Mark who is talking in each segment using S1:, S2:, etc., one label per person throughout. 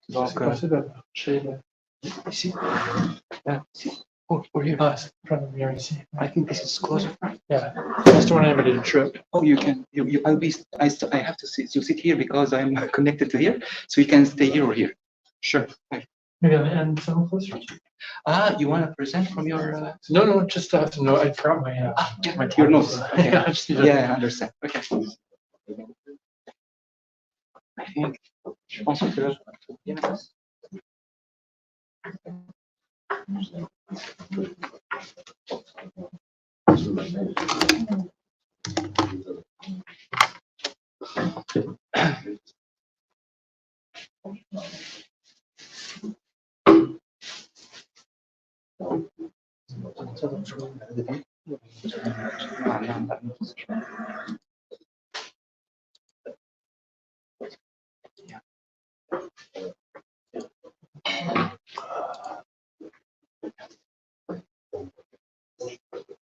S1: Donc, ici. Yeah, ici. Oh, we're here.
S2: From here, ici.
S1: I think this is closer.
S2: Yeah. I just don't want anybody to trip.
S1: Oh, you can. I'll be. I have to sit. You sit here because I'm connected to here, so you can stay here or here.
S2: Sure. Maybe on the end, someone closer.
S1: You want to present from your?
S2: No, just to have to know. I forgot my my
S1: your notes. Okay.
S2: Yeah, I just need to.
S1: Yeah, I understand. Okay. I think. Je pense que.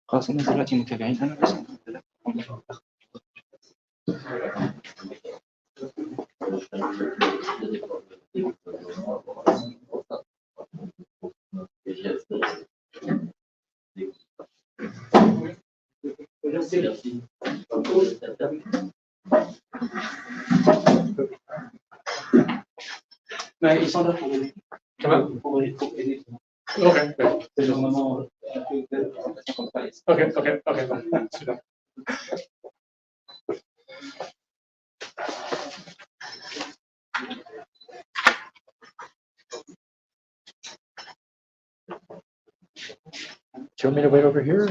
S1: خلاص الناس دلوقتي متابعين انا بس Mais ils sont là pour aider. Pour aider.
S2: Okay.
S1: C'est le moment.
S2: Okay. Super. Do you want me to wait over here?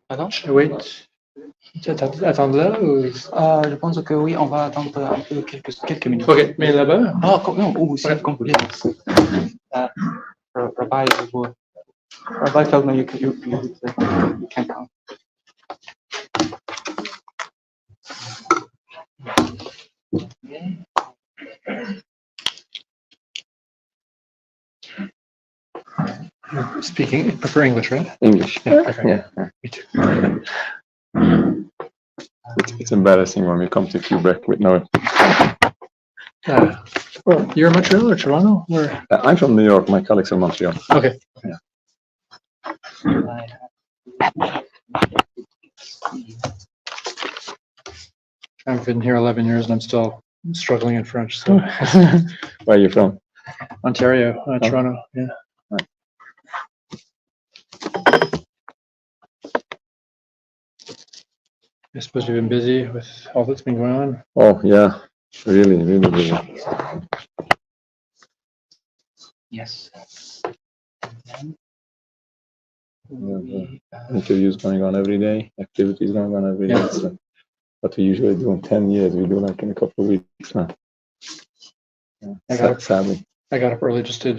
S1: Pardon?
S2: Should I wait? Attendre là ou...
S1: Je pense que oui, on va attendre un peu quelques minutes.
S2: Ok, mais là-bas?
S1: Ah, non, aussi,
S2: Ouais.
S1: comme vous voulez. Rabbi told me you can come.
S2: Speaking, prefer English, right?
S3: English.
S2: Yeah, perfect.
S3: Yeah.
S2: Me too.
S3: It's embarrassing when we come to Quebec with no.
S2: Well, you're in Montreal or Toronto? Where?
S3: I'm from New York. My colleagues are Montreal.
S2: Okay.
S3: Yeah.
S2: I've been here 11 years and I'm still struggling in French. So
S3: Where are you from?
S2: Ontario, Toronto. Yeah. I suppose you've been busy with all that's been going on.
S3: Oh yeah, really busy.
S1: Yes.
S3: Interviews going on every day, activities going on every day.
S2: Yeah.
S3: So what we usually do in 10 years, we do like in a couple of weeks now. Yeah, sadly.
S2: I got up early just to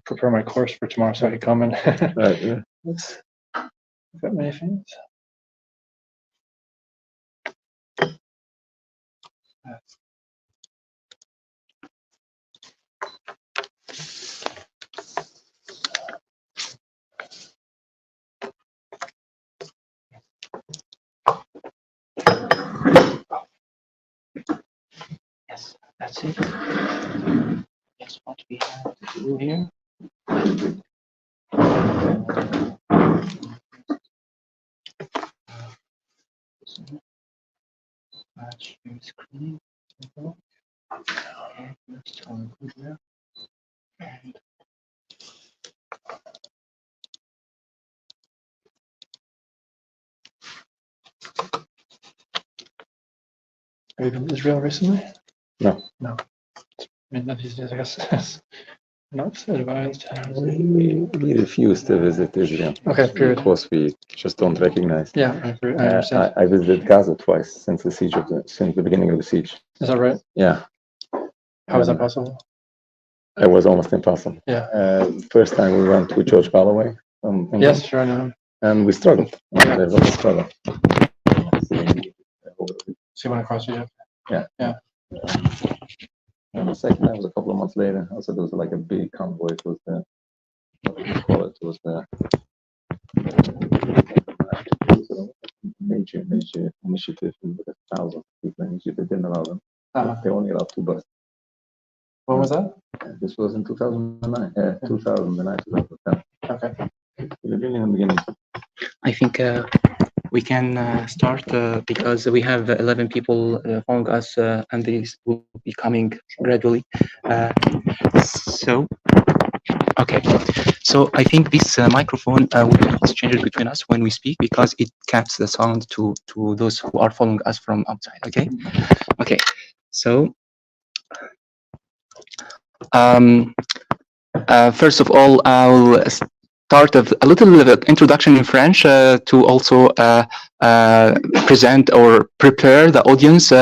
S2: prepare my course for tomorrow so I could come and
S3: Right, yeah.
S2: got many things.
S1: Yes, that's it. That's what we have to do here. Match your screen. Okay, let's turn good there. And
S2: Have you been to Israel recently?
S3: No.
S2: I mean, not these days, I guess. Not advised.
S3: We refuse to visit Israel.
S2: Okay, period.
S3: Because we just don't recognize.
S2: Yeah, I understand.
S3: I visited Gaza twice since the beginning of the siege.
S2: Is that right?
S3: Yeah.
S2: How is that possible?
S3: It was almost impossible.
S2: Yeah.
S3: First time we went with George Galloway.
S2: Yes, sure, I know.
S3: And we struggled. There was a struggle.
S2: So you went across Egypt?
S3: Yeah. And the second time was a couple of months later. Also, there was like a big convoy. It was the, what do you call it? It was the major initiative with 1,000 people in Egypt. They didn't allow them. They only allowed 2 buses.
S2: What was that?
S3: This was in 2009, 2009, 2010.
S2: Okay.
S3: The beginning and beginning.
S1: I think we can start because we have 11 people following us, and these will be coming gradually. Okay. So I think this microphone will be exchanged between us when we speak because it caps the sound to those who are following us from outside. Okay. Okay. So. First of all, I'll start a little introduction in French to also present or prepare the audience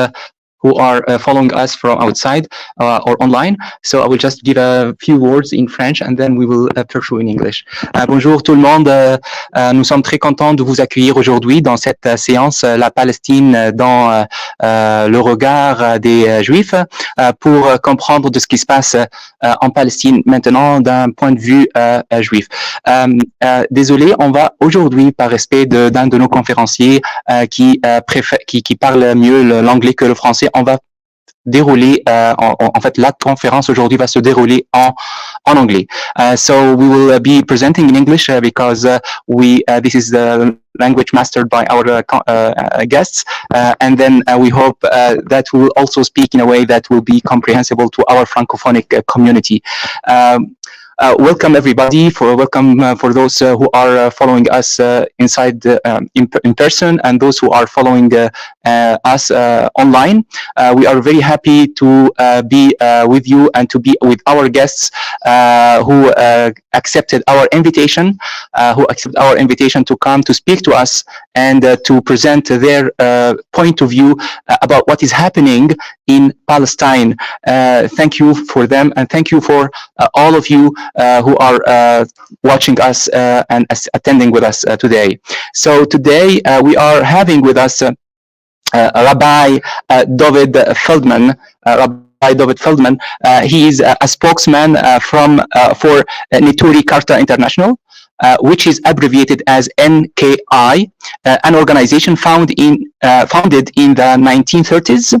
S1: who are following us from outside or online. So I will just give a few words in French and then we will pursue in English. Bonjour tout le monde. Nous sommes très contents de vous accueillir aujourd'hui dans cette séance La Palestine dans le regard des Juifs pour comprendre de ce qui se passe en Palestine maintenant d'un point de vue juif. Désolé, on va aujourd'hui, par respect d'un de nos conférenciers qui parle mieux l'anglais que le français, on va dérouler, en fait, la conférence aujourd'hui va se dérouler en anglais. So we will be presenting in English because this is the language mastered by our guests, and then we hope that we will also speak in a way that will be comprehensible to our francophonic community. Welcome everybody. Welcome for those who are following us inside in person and those who are following us online. We are very happy to be with you and to be with our guests who accepted our invitation, to come to speak to us and to present their point of view about what is happening in Palestine. Thank you for them and thank you for all of you who are watching us and attending with us today. So today we are having with us Rabbi Dovid Feldman. Rabbi Dovid Feldman. He is a spokesman for Neturei Karta International, which is abbreviated as NKI, an organization founded in the 1930s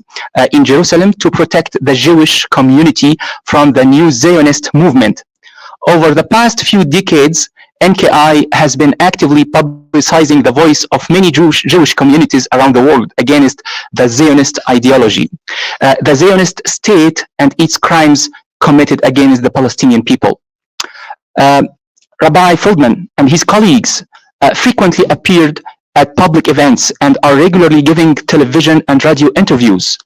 S1: in Jerusalem to protect the Jewish community from the new Zionist movement. Over the past few decades, NKI has been actively publicizing the voice of many Jewish communities around the world against the Zionist ideology, the Zionist state and its crimes committed against the Palestinian people. Rabbi Feldman and his colleagues frequently appeared at public events and are regularly giving television and radio interviews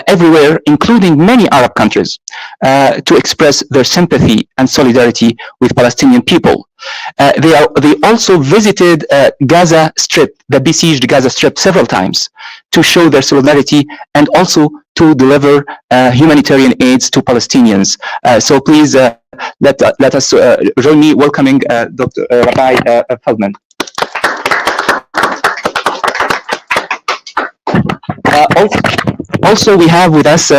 S1: everywhere, including many Arab countries, to express their sympathy and solidarity with Palestinian people. They also visited Gaza Strip, the besieged Gaza Strip, several times to show their solidarity and also to deliver humanitarian aids to Palestinians. So please let us join me welcoming Dr. Rabbi Feldman. Also, we have with us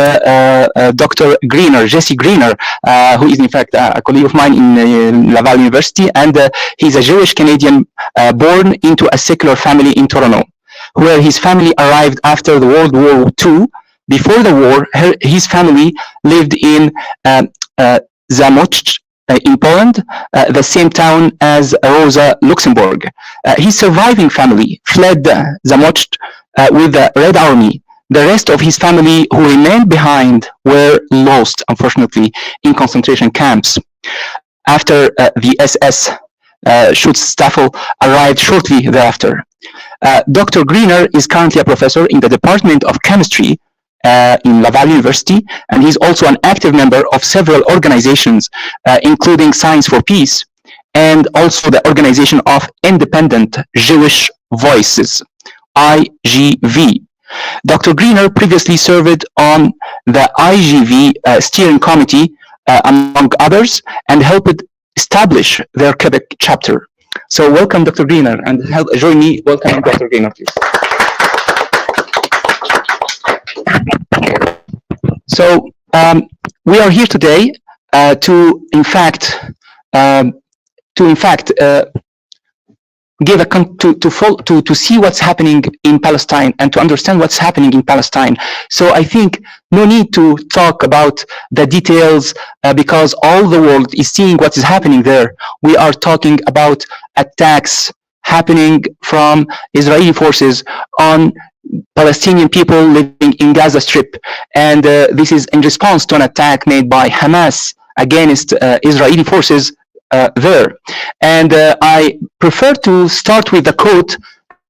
S1: Dr. Greener, Jesse Greener, who is in fact a colleague of mine in Laval University, and he's a Jewish Canadian born into a secular family in Toronto, where his family arrived after the World War II. Before the war, his family lived in Zamość in Poland, the same town as Rosa Luxemburg. His surviving family fled Zamość with the Red Army. The rest of his family who remained behind were lost, unfortunately, in concentration camps. After the SS Schutzstaffel arrived shortly thereafter. Dr. Greener is currently a professor in the Department of Chemistry in Laval University, and he's also an active member of several organizations, including Science for Peace, and also the Organization of Independent Jewish Voices, IGV. Dr. Greener previously served on the IGV steering committee, among others, and helped establish their Quebec chapter. So welcome, Dr. Greener, and join me welcoming Dr. Greener, please. So we are here today to, in fact, give a to see what's happening in Palestine and to understand what's happening in Palestine. So I think no need to talk about the details because all the world is seeing what is happening there. We are talking about attacks happening from Israeli forces on Palestinian people living in Gaza Strip, and this is in response to an attack made by Hamas against Israeli forces there. And I prefer to start with the quote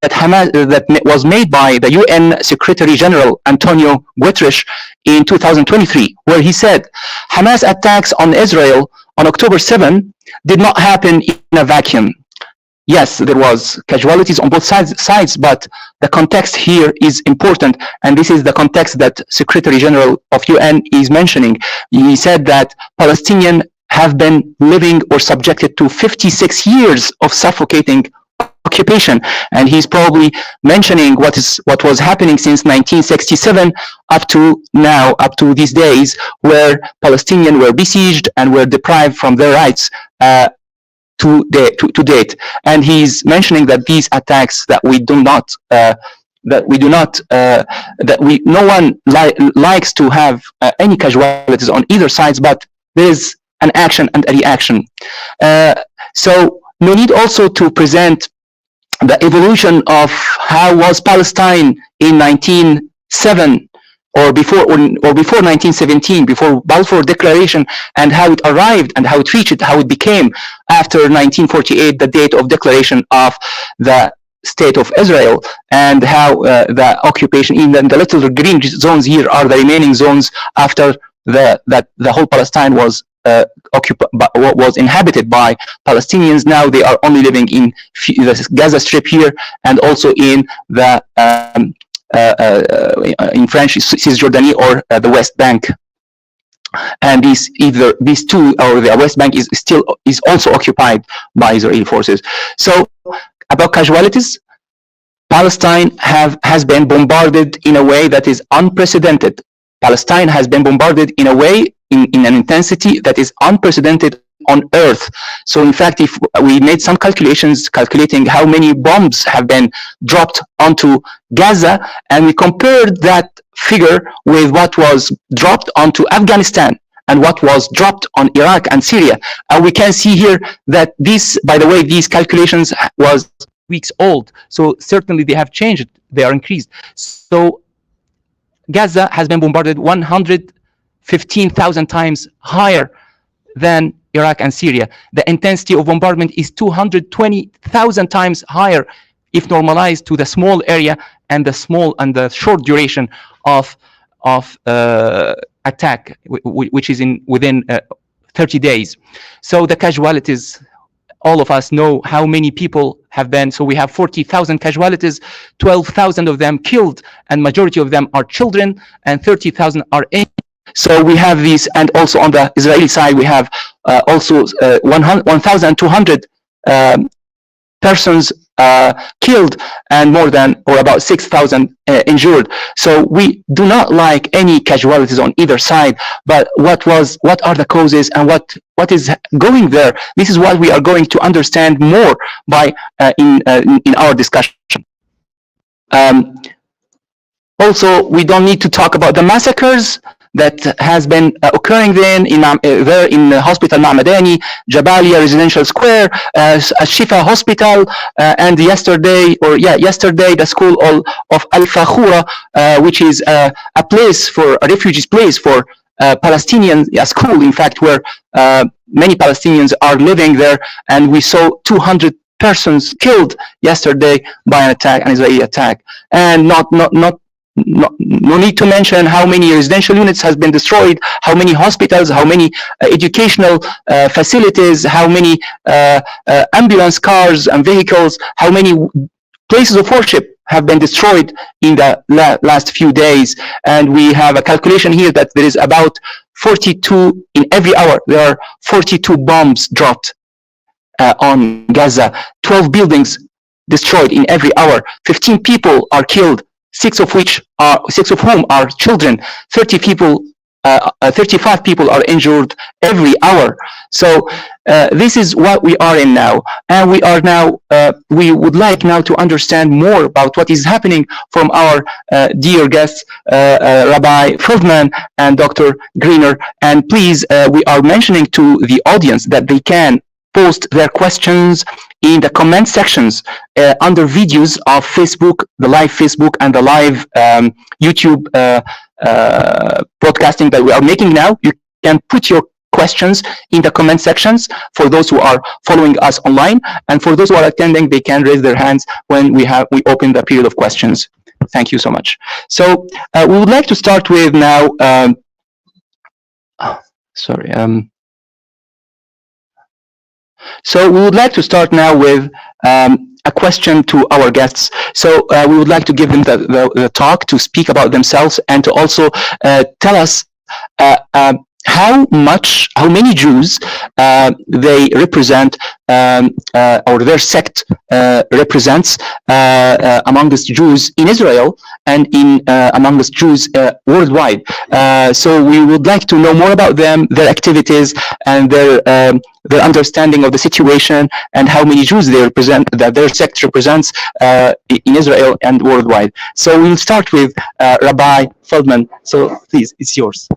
S1: that that was made by the UN Secretary General Antonio Guterres in 2023, where he said, Hamas attacks on Israel on October 7 did not happen in a vacuum. Yes, there was casualties on both sides, but the context here is important, and this is the context that Secretary General of UN is mentioning. He said that Palestinians have been living or subjected to 56 years of suffocating occupation, and he's probably mentioning what was happening since 1967 up to now, up to these days, where Palestinians were besieged and were deprived from their rights to date. And he's mentioning that these attacks that no one likes to have any casualties on either sides, but there is an action and a reaction. So no need also to present the evolution of how was Palestine in 1907 or before 1917, before Balfour Declaration, and how it arrived and how it reached, how it became after 1948, the date of declaration of the State of Israel, and how the occupation in the little green zones here are the remaining zones after the whole Palestine was was inhabited by Palestinians. Now they are only living in the Gaza Strip here, and also in the in French Cisjordania or the West Bank. And these two, or the West Bank is also occupied by Israeli forces. So about casualties, Palestine has been bombarded in a way that is unprecedented. Palestine has been bombarded in a way, in an intensity that is unprecedented on Earth. So in fact, if we made some calculations calculating how many bombs have been dropped onto Gaza, and we compared that figure with what was dropped onto Afghanistan and what was dropped on Iraq and Syria, and we can see here that this, by the way, these calculations was weeks old, so certainly they have changed, they are increased. So Gaza has been bombarded 115,000 times higher than Iraq and Syria. The intensity of bombardment is 220,000 times higher if normalized to the small area and the short duration of attack, which is within 30 days. So the casualties, all of us know how many people have been. So we have 40,000 casualties, 12,000 of them killed, and majority of them are children, and 30,000 are injured. So we have these, and also on the Israeli side, we have also 1,200 persons killed and more than, or about 6,000 injured. So we do not like any casualties on either side, but what are the causes and what is going there? This is what we are going to understand more by in our discussion. Also, we don't need to talk about the massacres that has been occurring then in the hospital Ma'madani, Jabalia Residential Square, Shifa Hospital, and yesterday the school of Al Fakhura, which is a place for a refugees place for Palestinians, a school in fact where many Palestinians are living there, and we saw 200 persons killed yesterday by an Israeli attack, and no need to mention how many residential units has been destroyed, how many hospitals, how many educational facilities, how many ambulance cars and vehicles, how many places of worship have been destroyed in the last few days. And we have a calculation here that there is about 42 in every hour. There are 42 bombs dropped on Gaza, 12 buildings destroyed in every hour, 15 people are killed, six of whom are children, 30 people 35 people are injured every hour. So this is what we are in now, and we are now. We would like now to understand more about what is happening from our dear guests, Rabbi Feldman and Dr. Greener. And please, we are mentioning to the audience that they can post their questions in the comment sections under videos of Facebook, the live Facebook and the live YouTube broadcasting that we are making now. You can put your questions in the comment sections for those who are following us online, and for those who are attending, they can raise their hands when we open the period of questions. Thank you so much. So we would like to start with now. So we would like to start now with a question to our guests. So we would like to give them the talk to speak about themselves and to also tell us how many Jews they represent, or their sect represents amongst Jews in Israel and in amongst Jews worldwide. So we would like to know more about them, their activities, and their understanding of the situation, and how many Jews they represent, that their sect represents in Israel and worldwide. So we'll start with Rabbi Feldman. So please, it's yours.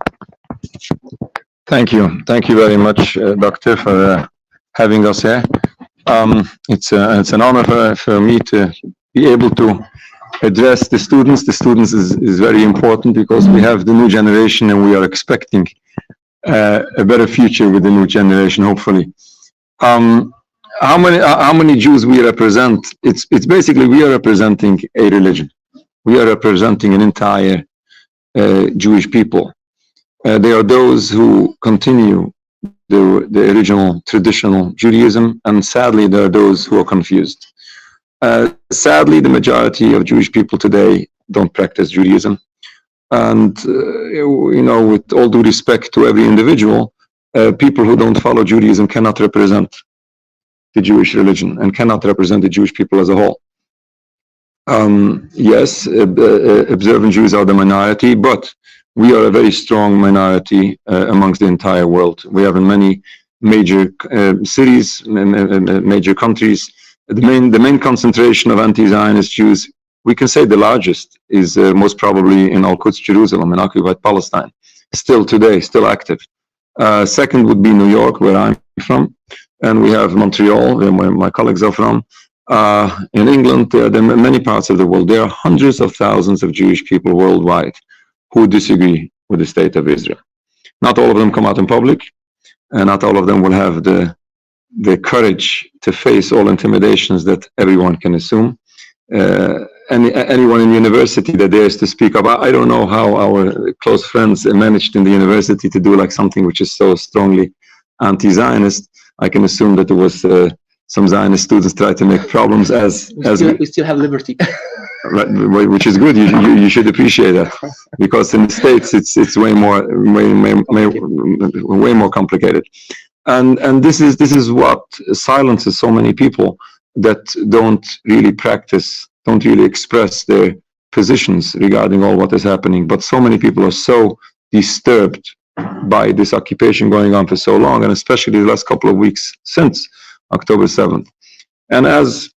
S4: Thank you very much, Doctor, for having us here. It's an honor for me to be able to address the students. The students is very important because we have the new generation and we are expecting a better future with the new generation, hopefully. How many Jews we represent? It's basically we are representing a religion. We are representing an entire Jewish people. They are those who continue the original traditional Judaism, and sadly there are those who are confused. Sadly, the majority of Jewish people today don't practice Judaism. And, you know, with all due respect to every individual, people who don't follow Judaism cannot represent the Jewish religion and cannot represent the Jewish people as a whole. Yes, observant Jews are the minority, but we are a very strong minority amongst the entire world. We have in many major cities, major countries, the main concentration of anti-Zionist Jews, we can say the largest, is most probably in Al-Quds, Jerusalem, in occupied Palestine, still today, still active. Second would be New York, where I'm from, and we have Montreal, where my colleagues are from. In England, there are many parts of the world. There are hundreds of thousands of Jewish people worldwide who disagree with the state of Israel. Not all of them come out in public, and not all of them will have the courage to face all intimidations that everyone can assume. Anyone in university that dares to speak up, I don't know how our close friends managed in the university to do like something which is so strongly anti-Zionist. I can assume that there was some Zionist students try to make problems we
S1: still have liberty.
S4: Right, which is good. You should appreciate that, because in the States it's way more complicated, and this is what silences so many people that don't really express their positions regarding all what is happening. But so many people are so disturbed by this occupation going on for so long, and especially the last couple of weeks since October 7th. And as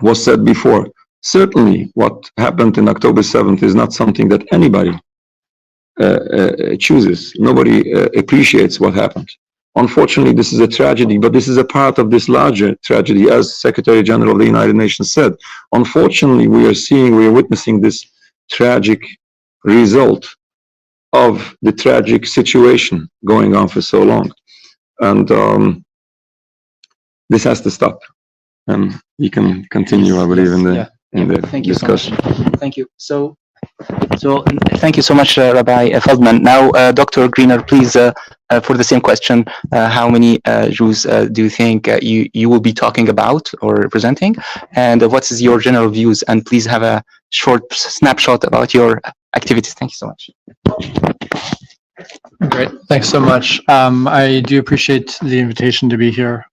S4: was said before, certainly what happened in October 7th is not something that anybody chooses. Nobody appreciates what happened. Unfortunately, this is a tragedy, but this is a part of this larger tragedy, as Secretary General of the United Nations said. Unfortunately, we are witnessing this tragic result of the tragic situation going on for so long. And this has to stop. And we can continue, I believe, in the
S1: Thank you
S4: discussion.
S1: So much. Thank you. So thank you so much, Rabbi Feldman. Now, Dr. Greener, please, for the same question, how many Jews do you think you will be talking about or representing, and what is your general views? And please have a short snapshot about your activities. Thank you so much.
S2: Great. Thanks so much. I do appreciate the invitation to be here.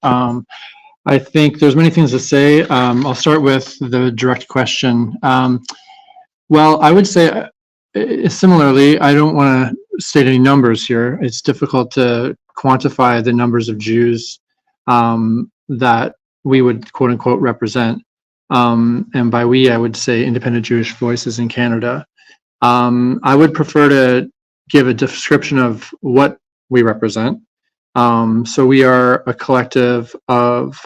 S2: I think there's many things to say. I'll start with the direct question. Well, I would say similarly, I don't want to state any numbers here. It's difficult to quantify the numbers of Jews that we would quote unquote represent. And by we, I would say independent Jewish voices in Canada. I would prefer to give a description of what we represent. So we are a collective of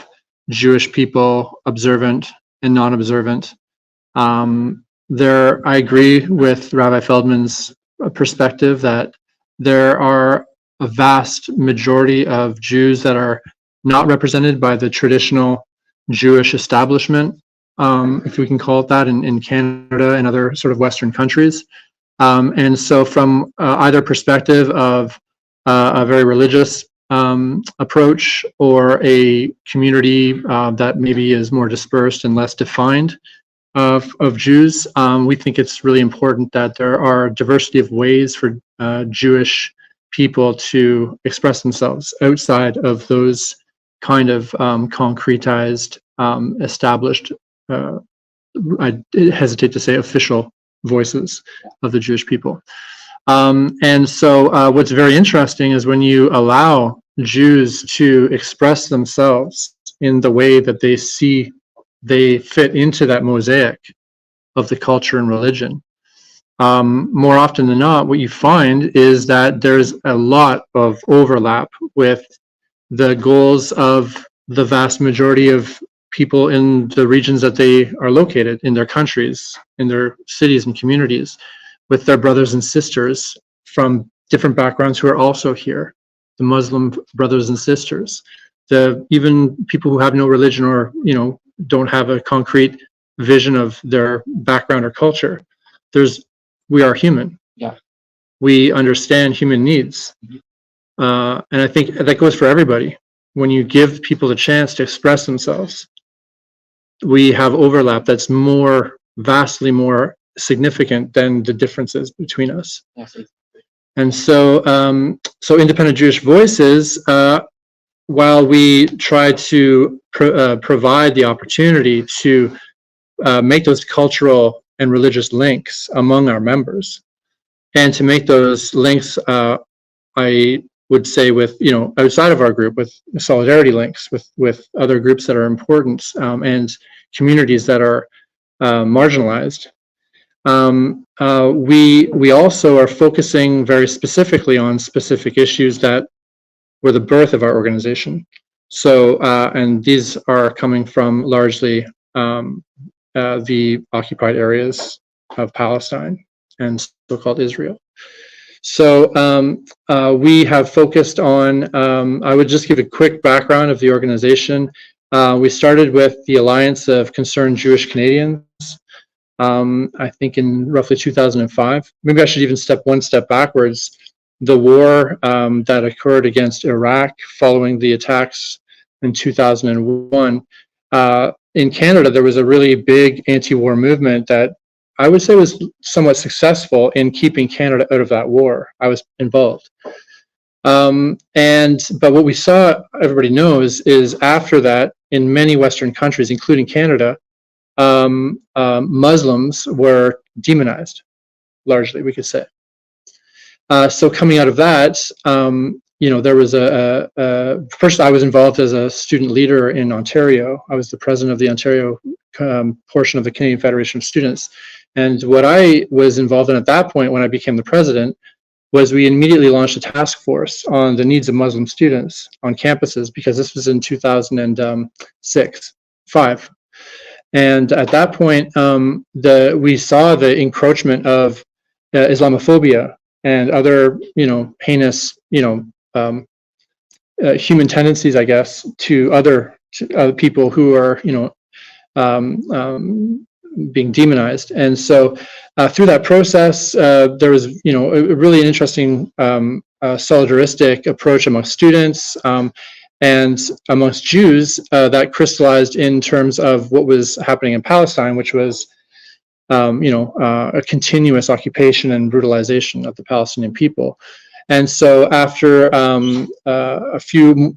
S2: Jewish people, observant and non-observant. I agree with Rabbi Feldman's perspective that there are a vast majority of Jews that are not represented by the traditional Jewish establishment, if we can call it that, in Canada and other sort of Western countries. And so from either perspective of a very religious approach or a community that maybe is more dispersed and less defined of Jews, we think it's really important that there are a diversity of ways for Jewish people to express themselves outside of those kind of concretized, established, I hesitate to say official voices of the Jewish people. And so what's very interesting is when you allow Jews to express themselves in the way that they see they fit into that mosaic of the culture and religion. More often than not, what you find is that there's a lot of overlap with the goals of the vast majority of people in the regions that they are located, in their countries, in their cities and communities, with their brothers and sisters from different backgrounds who are also here, the Muslim brothers and sisters, even people who have no religion or, don't have a concrete vision of their background or culture. We are human.
S1: Yeah.
S2: We understand human needs. And I think that goes for everybody. When you give people the chance to express themselves, we have overlap that's vastly more significant than the differences between us.
S1: Yes.
S2: And so, independent Jewish voices, while we try to provide the opportunity to make those cultural and religious links among our members, and to make those links, I would say, with outside of our group, with solidarity links with other groups that are important, and communities that are marginalized. We also are focusing very specifically on specific issues that were the birth of our organization. So, and these are coming from largely the occupied areas of Palestine and so-called Israel. So we have focused on, I would just give a quick background of the organization. We started with the Alliance of Concerned Jewish Canadians, I think in roughly 2005. Maybe I should even step one step backwards. The war that occurred against Iraq following the attacks in 2001, in Canada, there was a really big anti-war movement that I would say was somewhat successful in keeping Canada out of that war. I was involved. But what we saw, everybody knows, is after that, in many Western countries, including Canada, Muslims were demonized, largely, we could say. So coming out of that, there was first I was involved as a student leader in Ontario. I was the president of the Ontario portion of the Canadian Federation of Students. And what I was involved in at that point when I became the president was we immediately launched a task force on the needs of Muslim students on campuses, because this was in 2005. And at that point, we saw the encroachment of Islamophobia and other, heinous, human tendencies, I guess, to other people who are, being demonized. And so through that process, there was, a really interesting solidaristic approach amongst students and amongst Jews that crystallized in terms of what was happening in Palestine, which was, a continuous occupation and brutalization of the Palestinian people. And so after a few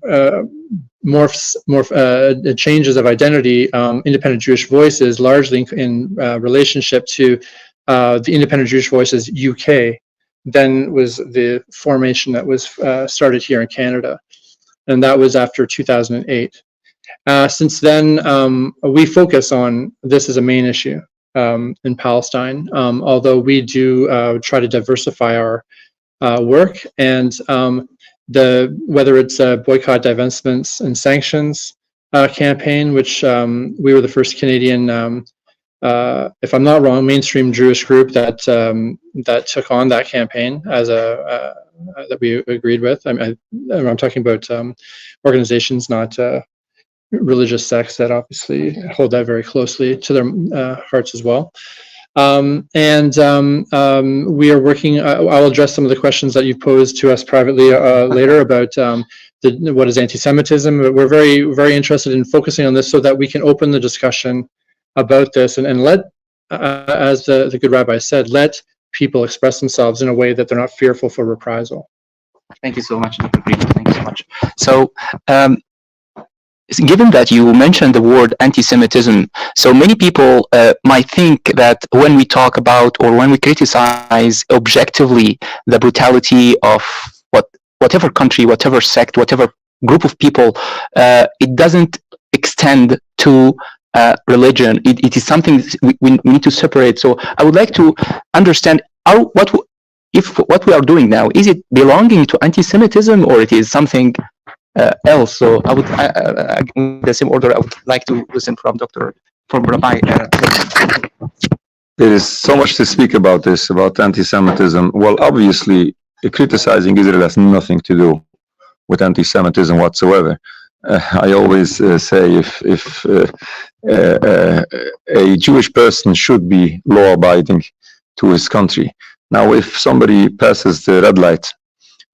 S2: changes of identity, Independent Jewish Voices, largely in relationship to the Independent Jewish Voices UK then was the formation that was started here in Canada, and that was after 2008. Since then, we focus on this as a main issue in Palestine, although we do try to diversify our work, and whether it's a boycott, divestments, and sanctions campaign, which we were the first Canadian, if I'm not wrong, mainstream Jewish group that that took on that campaign as that we agreed with. I'm talking about organizations, not religious sects that obviously hold that very closely to their hearts as well. We are working, I'll address some of the questions that you've posed to us privately later about what is anti-Semitism. We're very, very interested in focusing on this so that we can open the discussion about this and let, as the good rabbi said, let people express themselves in a way that they're not fearful for reprisal.
S1: Thank you so much, Dr. Green. Thank you so much. So, given that you mentioned the word anti-Semitism, so many people might think that when we talk about or when we criticize objectively the brutality of whatever country, whatever sect, whatever group of people, it doesn't extend to religion. It is something we need to separate. So I would like to understand if what we are doing now, is it belonging to anti-Semitism or it is something else? So I would, in the same order, I would like to listen from Rabbi.
S4: There is so much to speak about this, about anti-Semitism. Well, obviously, criticizing Israel has nothing to do with anti-Semitism whatsoever. I always say if a Jewish person should be law-abiding to his country. Now, if somebody passes the red light,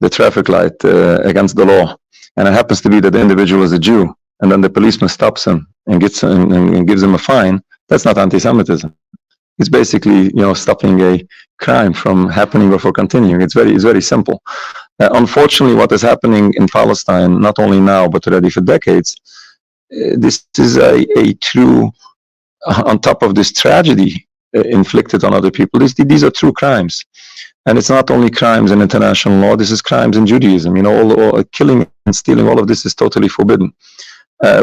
S4: the traffic light against the law, and it happens to be that the individual is a Jew, and then the policeman stops him and gives him a fine, that's not anti-Semitism. It's basically, stopping a crime from happening or for continuing. It's very simple. Unfortunately, what is happening in Palestine, not only now but already for decades, this is a true, on top of this tragedy inflicted on other people, these are true crimes. And it's not only crimes in international law, this is crimes in Judaism. All killing and stealing, all of this is totally forbidden.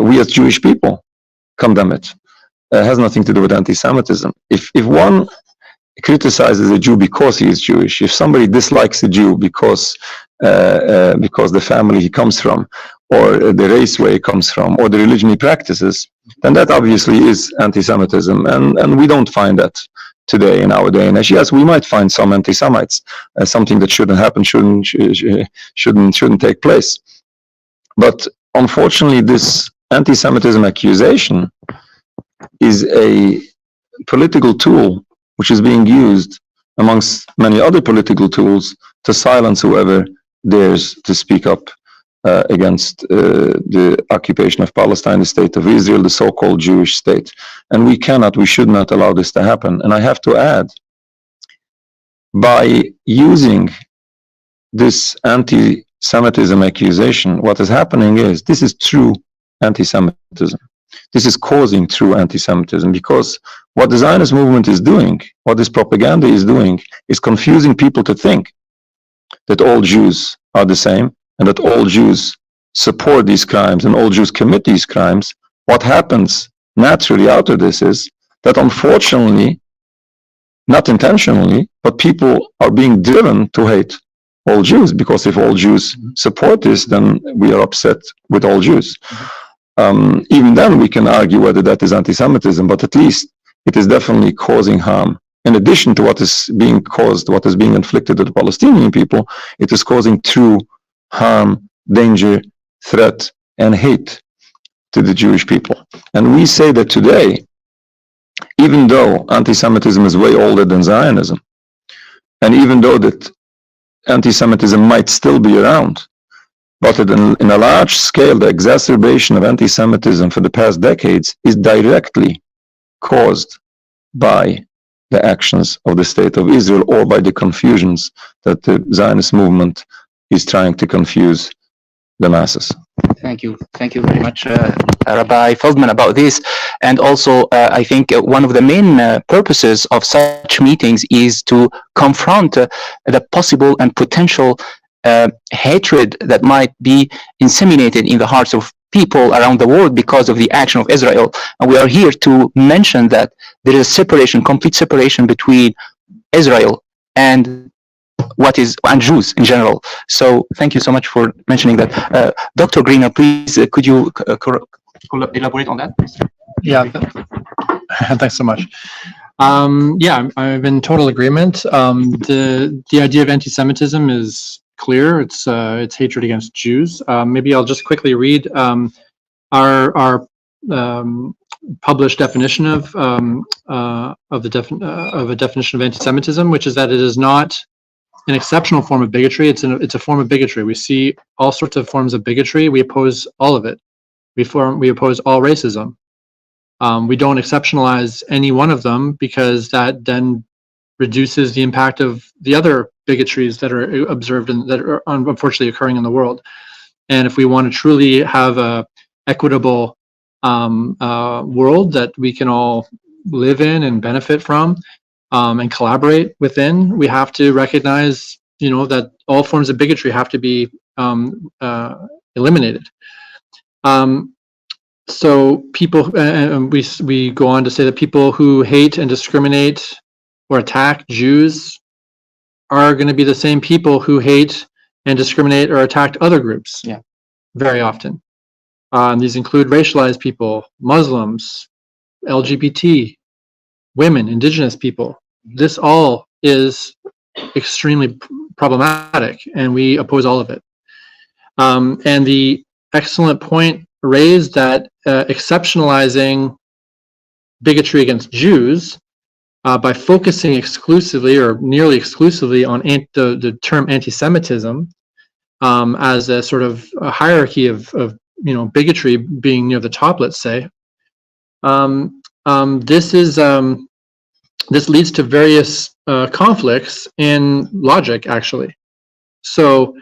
S4: We as Jewish people condemn it. It has nothing to do with anti-Semitism. If one criticizes a Jew because he is Jewish, if somebody dislikes a Jew because the family he comes from, or the race where he comes from, or the religion he practices, then that obviously is anti-Semitism, and we don't find that today in our day and age. Yes, we might find some anti-Semites, something that shouldn't happen, shouldn't take place. But unfortunately, this anti-Semitism accusation is a political tool which is being used amongst many other political tools to silence whoever dares to speak up against the occupation of Palestine, the state of Israel, the so-called Jewish state. And we should not allow this to happen. And I have to add, by using this anti-Semitism accusation, what is happening is this is true anti-Semitism. This is causing true anti-Semitism, because what the Zionist movement is doing, what this propaganda is doing, is confusing people to think that all Jews are the same, and that all Jews support these crimes and all Jews commit these crimes. What happens naturally out of this is that, unfortunately, not intentionally, but people are being driven to hate all Jews, because if all Jews support this, then we are upset with all Jews. Even then we can argue whether that is anti-Semitism, but at least it is definitely causing harm. In addition to what is being caused, what is being inflicted to the Palestinian people, it is causing true harm, danger, threat, and hate to the Jewish people. And we say that today, even though anti-Semitism is way older than Zionism, and even though that anti-Semitism might still be around, but in a large scale, the exacerbation of anti-Semitism for the past decades is directly caused by the actions of the state of Israel, or by the confusions that the Zionist movement is trying to confuse the masses.
S1: Thank you very much, Rabbi Feldman, about this. And also, I think one of the main purposes of such meetings is to confront the possible and potential hatred that might be inseminated in the hearts of people around the world because of the action of Israel. And we are here to mention that there is a separation, complete separation between Israel and and Jews in general. So thank you so much for mentioning that. Dr. Greener, please, could you elaborate on that, please?
S2: Yeah, thanks so much. Yeah, I'm in total agreement. The idea of anti-Semitism is clear. It's hatred against Jews. Maybe I'll just quickly read our published definition of a definition of anti-Semitism, which is that it is not an exceptional form of bigotry. It's a form of bigotry. We see all sorts of forms of bigotry. We oppose all of it. We oppose all racism. We don't exceptionalize any one of them because that then reduces the impact of the other bigotries that are observed and that are unfortunately occurring in the world. And if we want to truly have a equitable world that we can all live in and benefit from and collaborate within, we have to recognize, that all forms of bigotry have to be eliminated. So people, and we go on to say that people who hate and discriminate or attack Jews are going to be the same people who hate and discriminate or attack other groups.
S1: Yeah.
S2: Very often. These include racialized people, Muslims, LGBT, women, indigenous people. This all is extremely problematic, and we oppose all of it. And the excellent point raised that exceptionalizing bigotry against Jews by focusing exclusively or nearly exclusively on the term anti-Semitism as a sort of a hierarchy of bigotry being near the top, let's say. This leads to various conflicts in logic, actually. So,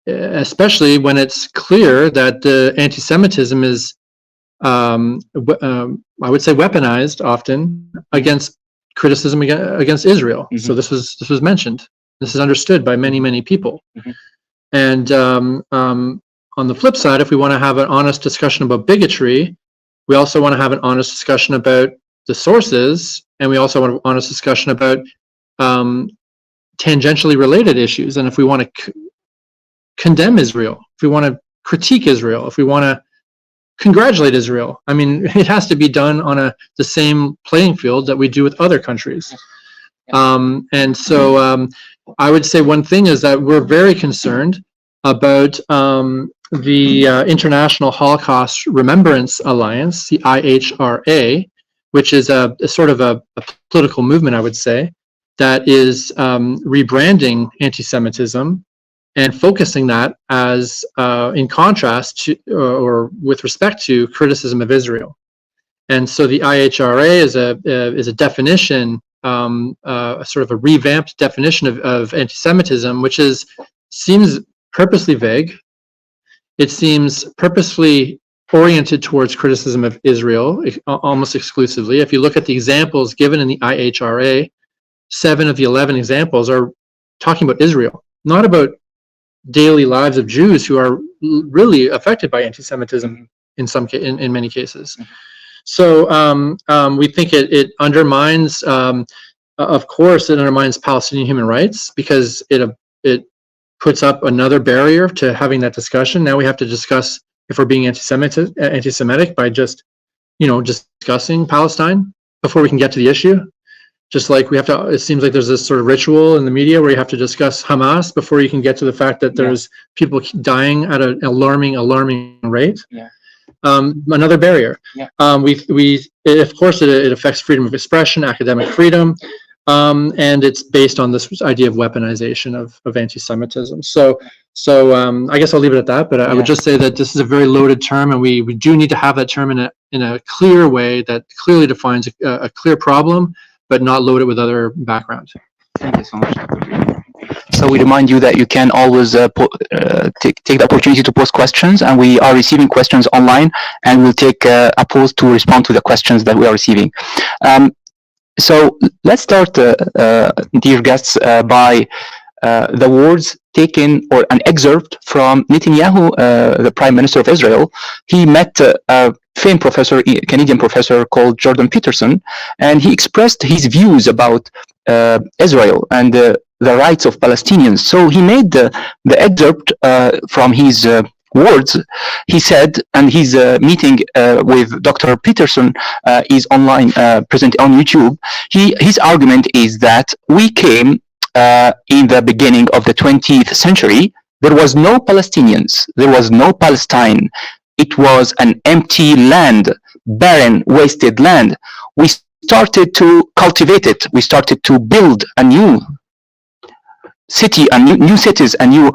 S2: especially when it's clear that the anti-Semitism is, I would say, weaponized often against criticism against Israel. Mm-hmm. So this was mentioned. This is understood by many people. Mm-hmm. And on the flip side, if we want to have an honest discussion about bigotry, we also want to have an honest discussion about the sources, and we also want an honest discussion about tangentially related issues. And if we want to condemn Israel, if we want to critique Israel, if we want to congratulate Israel, I mean, it has to be done on the same playing field that we do with other countries. And so I would say one thing is that we're very concerned about the International Holocaust Remembrance Alliance, the IHRA, which is a sort of a political movement, I would say, that is rebranding anti-Semitism and focusing that as in contrast to or with respect to criticism of Israel. And so the IHRA is a definition, a sort of a revamped definition of anti-Semitism, which seems purposely vague. It seems purposefully oriented towards criticism of Israel almost exclusively. If you look at the examples given in the IHRA, 7 of the 11 examples are talking about Israel, not about daily lives of Jews who are really affected by anti-Semitism in many cases. So we think it undermines, of course, it undermines Palestinian human rights because it puts up another barrier to having that discussion. Now we have to discuss if we're being anti-Semitic by just discussing Palestine before we can get to the issue. Just like we have to, it seems like there's this sort of ritual in the media where you have to discuss Hamas before you can get to the fact that there's people dying at an alarming rate. Yeah. Another barrier. Yeah. Of course, it affects freedom of expression, academic freedom, and it's based on this idea of weaponization of anti-Semitism. So I guess I'll leave it at that. But I would just say that this is a very loaded term, and we do need to have that term in a clear way that clearly defines a clear problem, but not load it with other background.
S1: Thank you so much, Dr. So we remind you that you can always take the opportunity to post questions, and we are receiving questions online, and we'll take a pause to respond to the questions that we are receiving. So let's start, dear guests, by the words taken, or an excerpt from Netanyahu, the Prime Minister of Israel. He met a famed professor, Canadian professor called Jordan Peterson, and he expressed his views about Israel and the rights of Palestinians. So he made the excerpt from his words. He said, and his meeting with Dr. Peterson is online, present on YouTube. His argument is that we came in the beginning of the 20th century. There was no Palestinians, there was no Palestine. It was an empty land, barren, wasted land. We started to cultivate it. We started to build a new city, a new cities, a new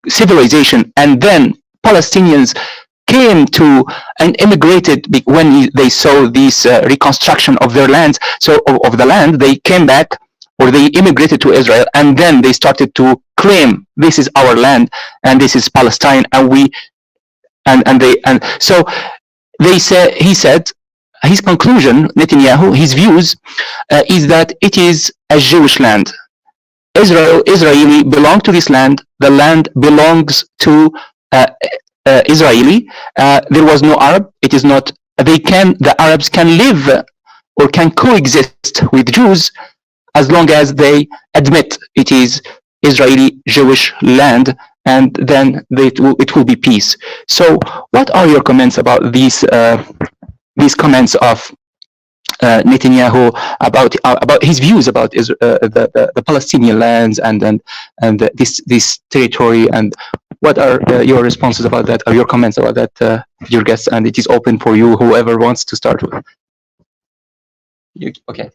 S1: civilization, and then Palestinians came to and immigrated when they saw this reconstruction of their lands. So of the land, they came back, or they immigrated to Israel, and then they started to claim this is our land and this is Palestine, and we and so they said. He said his conclusion, Netanyahu, his views is that it is a Jewish land. Israeli belong to this land. The land belongs to Israeli. There was no Arab. It is not. The Arabs can live or can coexist with Jews as long as they admit it is Israeli Jewish land, and then it will be peace. So, what are your comments about these comments of Netanyahu about his views about the Palestinian lands and this territory, and what are your responses about that, or your comments about that, dear guests? And it is open for you, whoever wants to start with. Okay.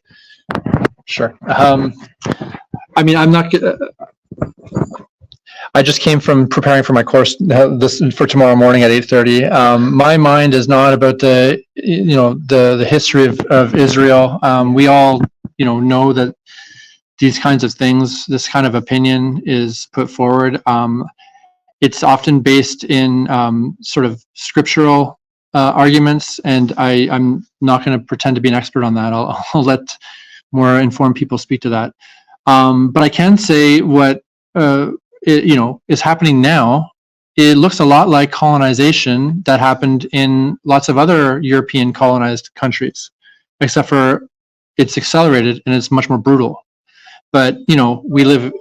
S2: Sure. I mean, I'm not. I just came from preparing for my course for tomorrow morning at 8:30. My mind is not about the history of Israel. We all know that these kinds of things, this kind of opinion is put forward. It's often based in sort of scriptural arguments, and I'm not going to pretend to be an expert on that. I'll let more informed people speak to that. But I can say what is happening now. It looks a lot like colonization that happened in lots of other European colonized countries, except for it's accelerated and it's much more brutal. But we live,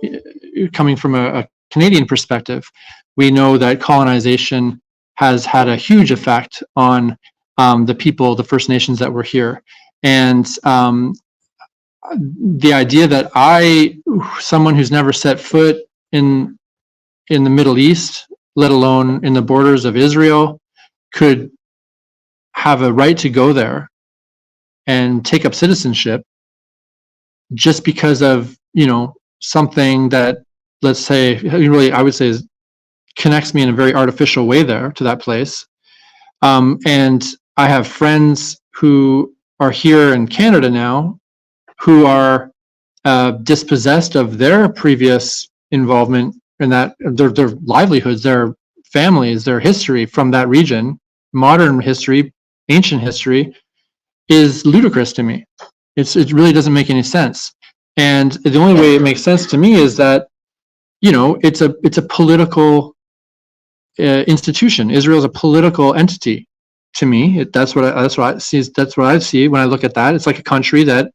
S2: coming from a Canadian perspective, we know that colonization has had a huge effect on the people, the First Nations that were here. And the idea that someone who's never set foot in the Middle East, let alone in the borders of Israel, could have a right to go there and take up citizenship just because of something that, let's say, really I would say connects me in a very artificial way there to that place. And I have friends who are here in Canada now who are dispossessed of their previous involvement in that, their livelihoods, their families, their history from that region. Modern history, ancient history, is ludicrous to me. It really doesn't make any sense. And the only way it makes sense to me is that it's a political institution. Israel is a political entity to me. That's what I see. That's what I see when I look at that. It's like a country that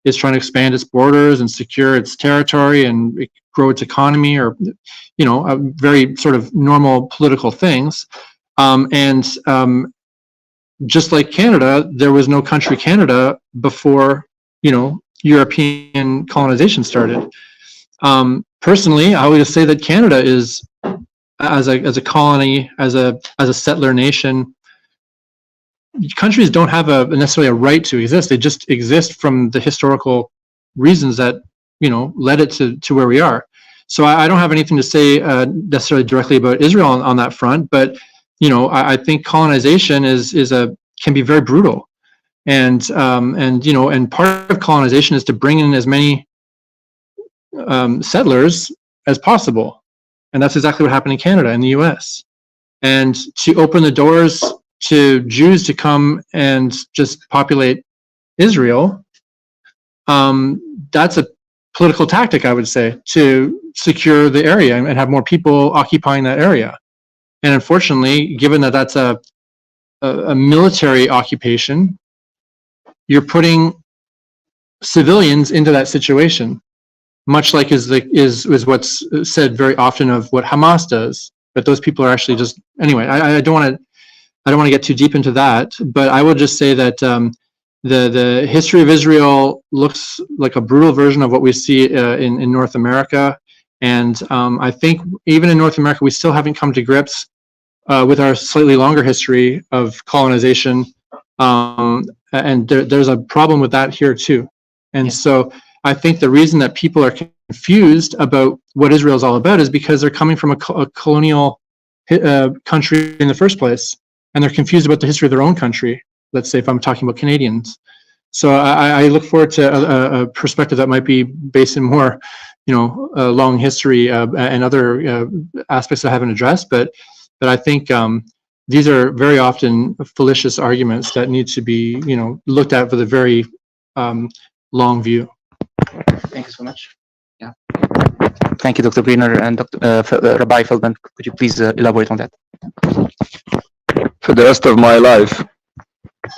S2: is trying to expand its borders and secure its territory and grow its economy, or a very sort of normal political things. Just like Canada, there was no country Canada before European colonization started. Personally, I would just say that Canada is, as a colony, as a settler nation, countries don't have necessarily a right to exist. They just exist from the historical reasons that led it to where we are. So I don't have anything to say necessarily directly about Israel on that front, but I think colonization can be very brutal, and part of colonization is to bring in as many settlers as possible. And that's exactly what happened in Canada and the US. And to open the doors to Jews to come and just populate Israel, that's a political tactic, I would say, to secure the area and have more people occupying that area. And unfortunately, given that that's a military occupation, you're putting civilians into that situation, much like is what's said very often of what Hamas does. But those people are actually just, anyway, I don't want to get too deep into that, but I will just say that the history of Israel looks like a brutal version of what we see in North America. And I think even in North America, we still haven't come to grips with our slightly longer history of colonization. And there's a problem with that here too. And so I think the reason that people are confused about what Israel is all about is because they're coming from a colonial country in the first place, and they're confused about the history of their own country. Let's say if I'm talking about Canadians. So I look forward to a perspective that might be based in more, long history and other aspects I haven't addressed. But I think these are very often fallacious arguments that need to be, looked at with a very long view.
S1: Thank you so much. Yeah. Thank you, Dr. Greener and Rabbi Feldman. Could you please elaborate on that?
S4: For the rest of my life,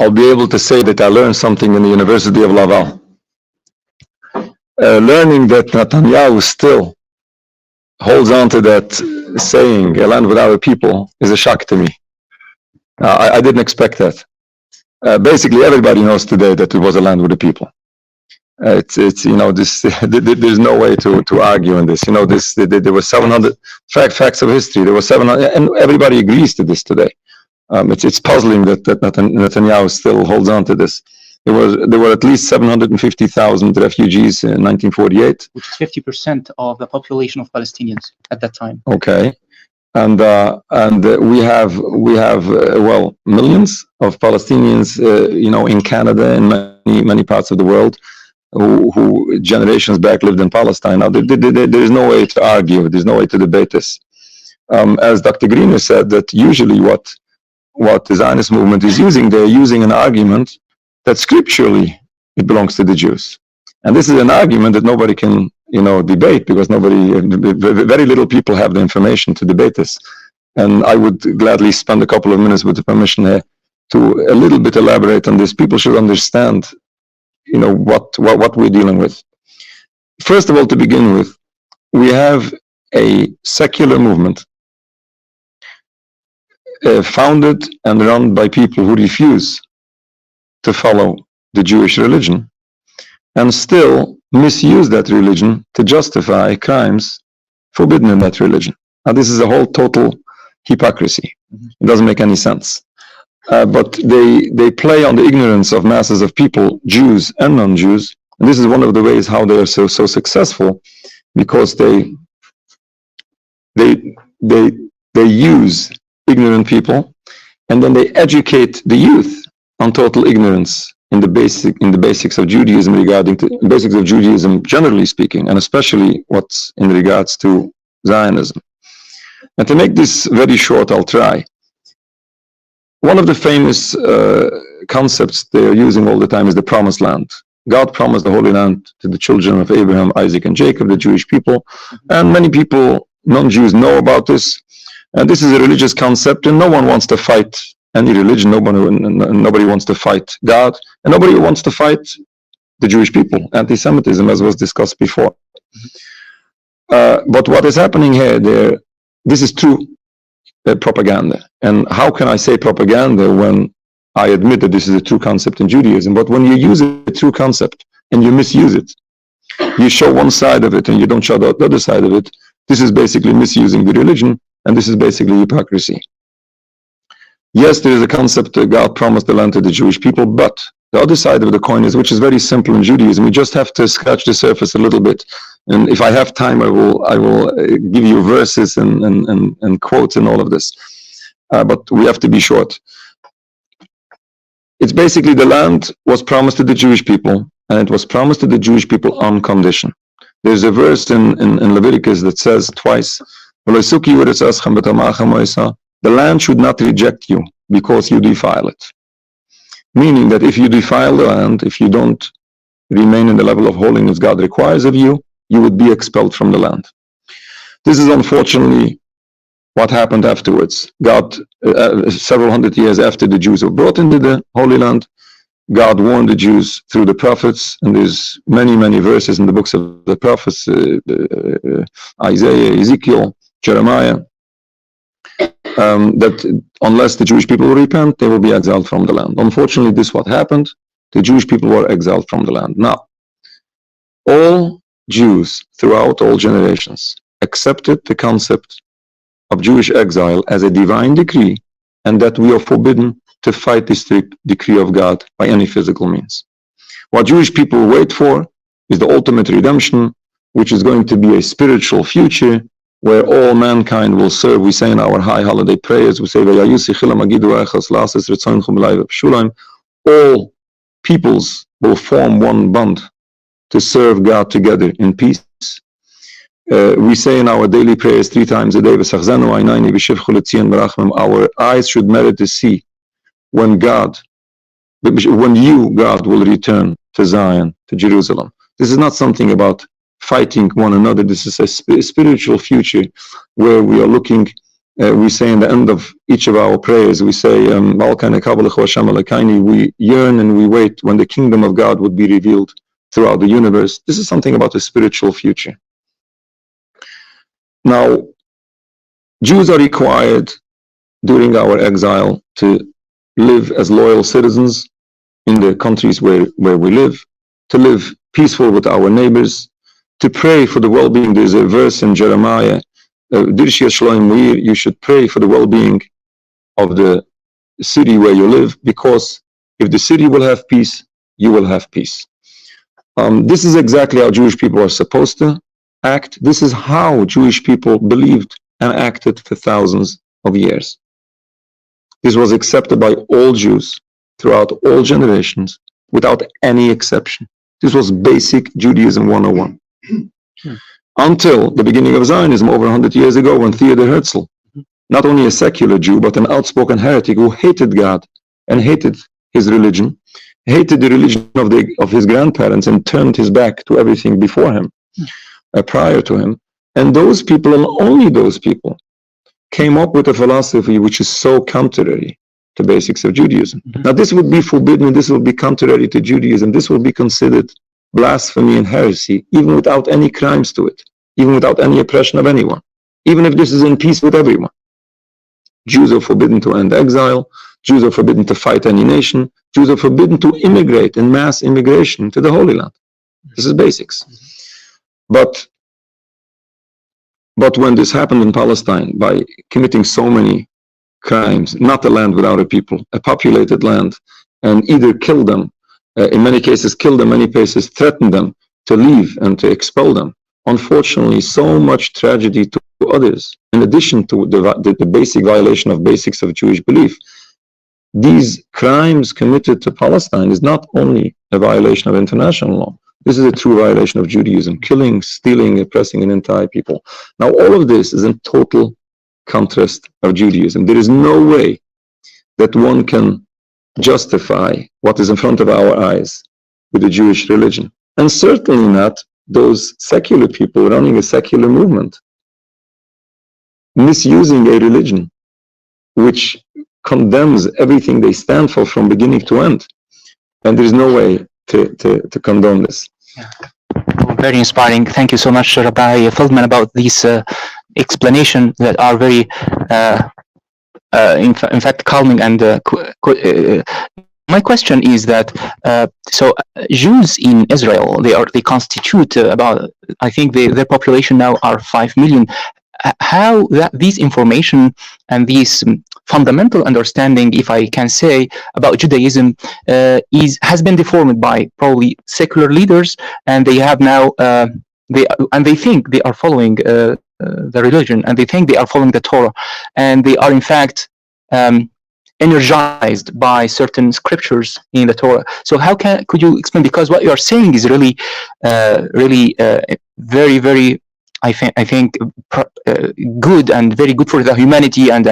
S4: I'll be able to say that I learned something in the University of Laval. Learning that Netanyahu still holds on to that saying, a land without a people, is a shock to me. I didn't expect that. Basically, everybody knows today that it was a land with a people. It's this, there's no way to argue in this. There were 700 facts of history. There were 700, and everybody agrees to this today. It's puzzling that Netanyahu still holds on to this. There were at least 750,000 refugees in 1948,
S1: which is 50% of the population of Palestinians at that time.
S4: Okay, and we have millions of Palestinians, in Canada and many parts of the world, who generations back lived in Palestine. Now there is no way to argue. There's no way to debate this. As Dr. Greener said, that usually what the Zionist movement is using, they're using an argument that scripturally it belongs to the Jews. And this is an argument that nobody can, debate, because very little people have the information to debate this. And I would gladly spend a couple of minutes with the permission here to a little bit elaborate on this. People should understand, what we're dealing with. First of all, to begin with, we have a secular movement founded and run by people who refuse to follow the Jewish religion and still misuse that religion to justify crimes forbidden in that religion. Now, this is a whole total hypocrisy. It doesn't make any sense. But they play on the ignorance of masses of people, Jews and non-Jews. And this is one of the ways how they are so successful, because they use ignorant people, and then they educate the youth on total ignorance in the basics of Judaism, regarding to basics of Judaism generally speaking, and especially what's in regards to Zionism. And to make this very short, I'll try. One of the famous concepts they're using all the time is the promised land. God promised the Holy Land to the children of Abraham, Isaac, and Jacob, the Jewish people. And many people, non-Jews, know about this. And this is a religious concept, and no one wants to fight any religion. Nobody wants to fight God, and nobody wants to fight the Jewish people. Anti-Semitism, as was discussed before. But what is happening here, this is true propaganda. And how can I say propaganda when I admit that this is a true concept in Judaism? But when you use a true concept and you misuse it, you show one side of it and you don't show the other side of it, this is basically misusing the religion, and this is basically hypocrisy. Yes, there is a concept that God promised the land to the Jewish people, but the other side of the coin is, which is very simple in Judaism, we just have to scratch the surface a little bit. And if I have time, I will give you verses and quotes and all of this. But we have to be short. It's basically the land was promised to the Jewish people, and it was promised to the Jewish people on condition There's a verse in Leviticus that says twice, the land should not reject you because you defile it. Meaning that if you defile the land, if you don't remain in the level of holiness God requires of you, you would be expelled from the land. This is unfortunately what happened afterwards. God, several hundred years after the Jews were brought into the Holy Land, God warned the Jews through the prophets, and there's many, many verses in the books of the prophets, Isaiah, Ezekiel, Jeremiah, that unless the Jewish people will repent, they will be exiled from the land. Unfortunately, this is what happened. The Jewish people were exiled from the land. Now, all Jews throughout all generations accepted the concept of Jewish exile as a divine decree, and that we are forbidden to fight this decree of God by any physical means. What Jewish people wait for is the ultimate redemption, which is going to be a spiritual future where all mankind will serve. We say in our high holiday prayers, we say, all peoples will form one bond to serve God together in peace. We say in our daily prayers 3 times a day, our eyes should merit to see when you, God, will return to Zion, to Jerusalem. This is not something about fighting one another. This is a spiritual future where we are looking, we say in the end of each of our prayers, we say, we yearn and we wait when the kingdom of God would be revealed throughout the universe. This is something about a spiritual future. Now, Jews are required during our exile to live as loyal citizens in the countries where we live, to live peaceful with our neighbors, to pray for the well-being. There's a verse in Jeremiah, you should pray for the well-being of the city where you live, because if the city will have peace, you will have peace. This is exactly how Jewish people are supposed to act. This is how Jewish people believed and acted for thousands of years. This was accepted by all Jews throughout all generations without any exception. This was basic Judaism 101. Until the beginning of Zionism over 100 years ago, when Theodor Herzl, not only a secular Jew, but an outspoken heretic who hated God and hated his religion, hated the religion of his grandparents, and turned his back to everything before him, prior to him. And those people, and only those people, came up with a philosophy which is so contrary to basics of Judaism. Now, this would be forbidden, this will be contrary to Judaism, this will be considered blasphemy and heresy, even without any crimes to it, even without any oppression of anyone, even if this is in peace with everyone. Jews are forbidden to end exile, Jews are forbidden to fight any nation, Jews are forbidden to immigrate in mass immigration to the Holy Land. This is basics. But when this happened in Palestine, by committing so many crimes, not a land without a people, a populated land, and either kill them, in many cases kill them, many cases threaten them to leave and to expel them. Unfortunately, so much tragedy to others, in addition to the basic violation of basics of Jewish belief. These crimes committed to Palestine is not only a violation of international law, this is a true violation of Judaism, killing, stealing, oppressing an entire people. Now, all of this is in total contrast of Judaism. There is no way that one can justify what is in front of our eyes with the Jewish religion. And certainly not those secular people running a secular movement, misusing a religion which condemns everything they stand for from beginning to end. And there is no way to condone this.
S1: Yeah. Very inspiring. Thank you so much, Rabbi Feldman, about these explanations that are very, in fact, calming. And my question is that Jews in Israel, they constitute about, I think their population now are 5 million. How these information and these fundamental understanding, if I can say, about Judaism has been deformed by probably secular leaders, and they have now they think they are following the religion, and they think they are following the Torah, and they are in fact energized by certain scriptures in the Torah. So could you explain, because what you are saying is really very, very, I think good and very good for the humanity, and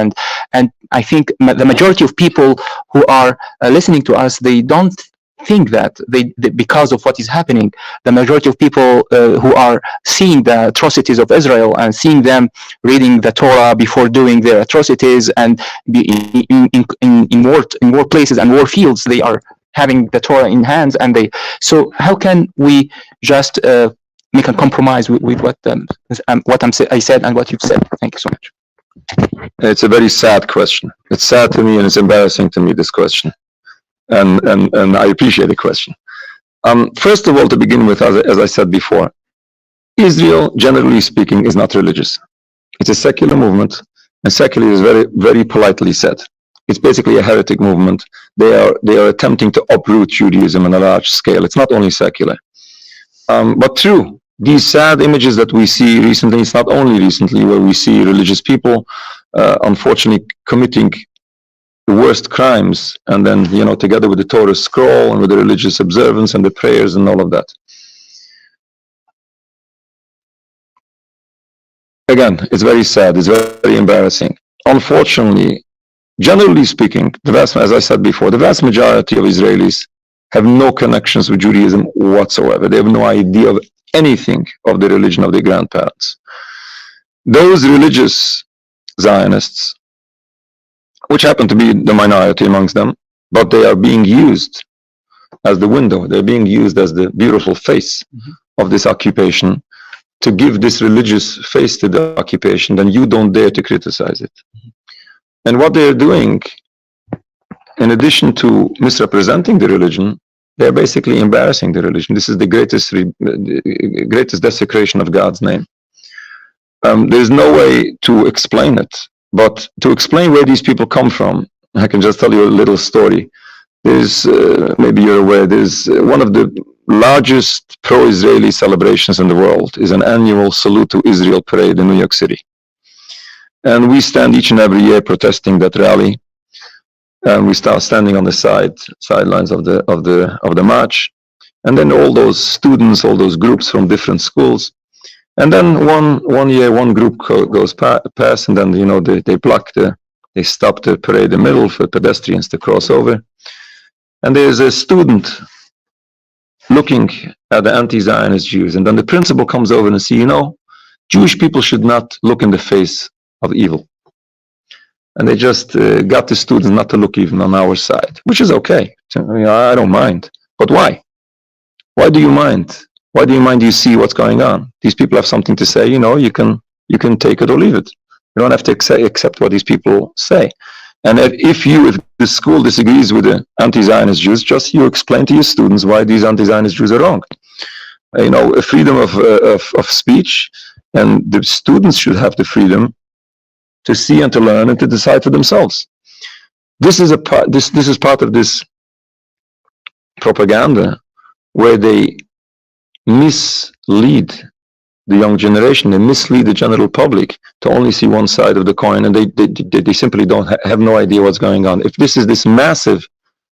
S1: I think the majority of people who are listening to us, they don't think that they because of what is happening, the majority of people who are seeing the atrocities of Israel and seeing them reading the Torah before doing their atrocities, and in war places and war fields, they are having the Torah in hands, and so how can we just make a compromise with what I said and what you've said? Thank you so much.
S4: It's a very sad question. It's sad to me and it's embarrassing to me, this question. And I appreciate the question. First of all, to begin with, as I said before, Israel, generally speaking, is not religious. It's a secular movement, and secular is very, very politely said. It's basically a heretic movement. They are attempting to uproot Judaism on a large scale. It's not only secular. But true, these sad images that we see recently, it's not only recently, where we see religious people, unfortunately, committing the worst crimes, and then, together with the Torah scroll and with the religious observance and the prayers and all of that. Again, it's very sad, it's very embarrassing. Unfortunately, generally speaking, as I said before, the vast majority of Israelis have no connections with Judaism whatsoever. They have no idea of anything of the religion of their grandparents. Those religious Zionists, which happen to be the minority amongst them, but they are being used as the window. They're being used as the beautiful face of this occupation to give this religious face to the occupation. Then you don't dare to criticize it. And what they're doing, in addition to misrepresenting the religion, they're basically embarrassing the religion. This is the greatest desecration of God's name. There's no way to explain it. But to explain where these people come from, I can just tell you a little story. There's, maybe you're aware, there's one of the largest pro-Israeli celebrations in the world is an annual Salute to Israel parade in New York City. And we stand each and every year protesting that rally. And we start standing on the sidelines of the march. And then all those students, all those groups from different schools. And then one year, one group goes past, and then, they stop the parade in the middle for pedestrians to cross over. And there's a student looking at the anti-Zionist Jews. And then the principal comes over and says, Jewish people should not look in the face of evil. And they just got the students not to look even on our side, which is okay. I don't mind. But why? Why do you mind? Why do you mind? You see what's going on. These people have something to say. You can take it or leave it. You don't have to accept what these people say. And if the school disagrees with the anti-Zionist Jews, just you explain to your students why these anti-Zionist Jews are wrong. A freedom of speech, and the students should have the freedom to see and to learn and to decide for themselves. This is part of this propaganda where they mislead the young generation, they mislead the general public to only see one side of the coin, and they simply don't have no idea what's going on. If this massive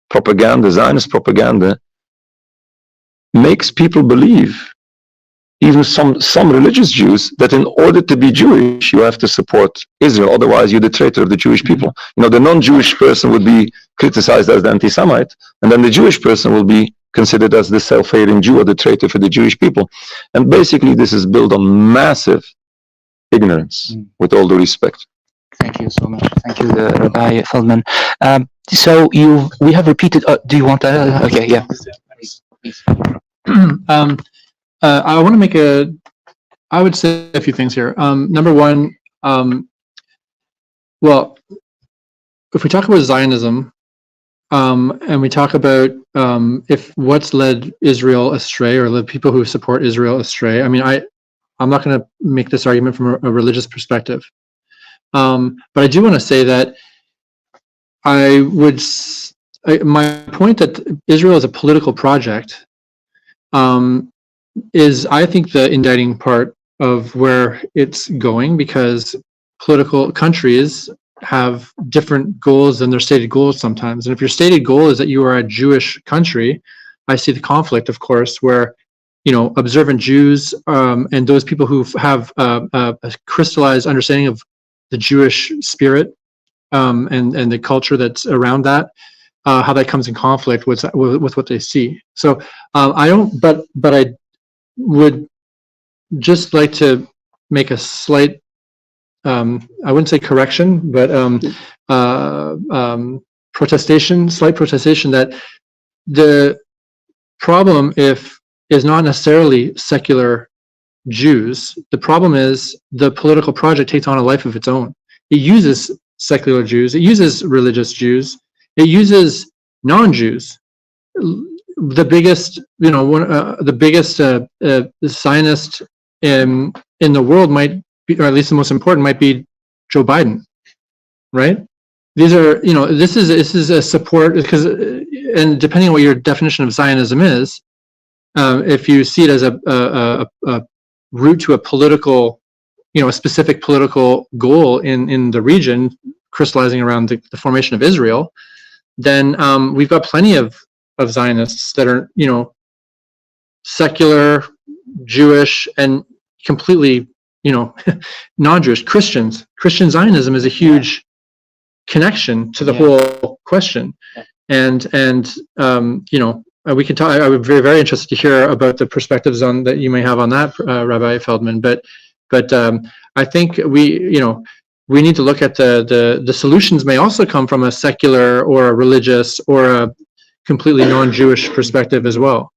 S4: propaganda, Zionist propaganda, makes people believe, even some religious Jews, that in order to be Jewish, you have to support Israel, otherwise you're the traitor of the Jewish people. The non-Jewish person would be criticized as the anti-Semite, and then the Jewish person will be considered as the self-hating Jew or the traitor for the Jewish people. And basically this is built on massive ignorance, with all due respect.
S1: Thank you so much. Thank you, Rabbi Feldman. So we have repeated, do you want to, okay, yeah. Please.
S2: I want to make I would say a few things here. Number one, well, if we talk about Zionism, and we talk about if what's led Israel astray, or led people who support Israel astray. I mean, I'm not going to make this argument from a religious perspective, but I do want to say that my point that Israel is a political project is, I think, the indicting part of where it's going, because political countries have different goals than their stated goals sometimes. And if your stated goal is that you are a Jewish country, I see the conflict, of course, where, you know, observant Jews and those people who have a crystallized understanding of the Jewish spirit and the culture that's around that, how that comes in conflict with what they see. So I don't, but I would just like to make a slight, I wouldn't say correction, but slight protestation that the problem is not necessarily secular Jews. The problem is the political project takes on a life of its own. It uses secular Jews. It uses religious Jews. It uses non-Jews. The biggest, you know, the biggest Zionist in the world might be, or at least the most important, might be Joe Biden, right? These are, you know, this is a support, because, and depending on what your definition of Zionism is, if you see it as a route to a political, you know, a specific political goal in the region, crystallizing around the formation of Israel, then we've got plenty of Zionists that are, you know, secular, Jewish, and completely, you know, non-Jewish. Christian Zionism is a huge connection to the whole question, and you know, we can talk. I would be very, very interested to hear about the perspectives on that you may have on that, Rabbi Feldman. But I think we need to look at the solutions may also come from a secular or a religious or a completely non-Jewish perspective as well.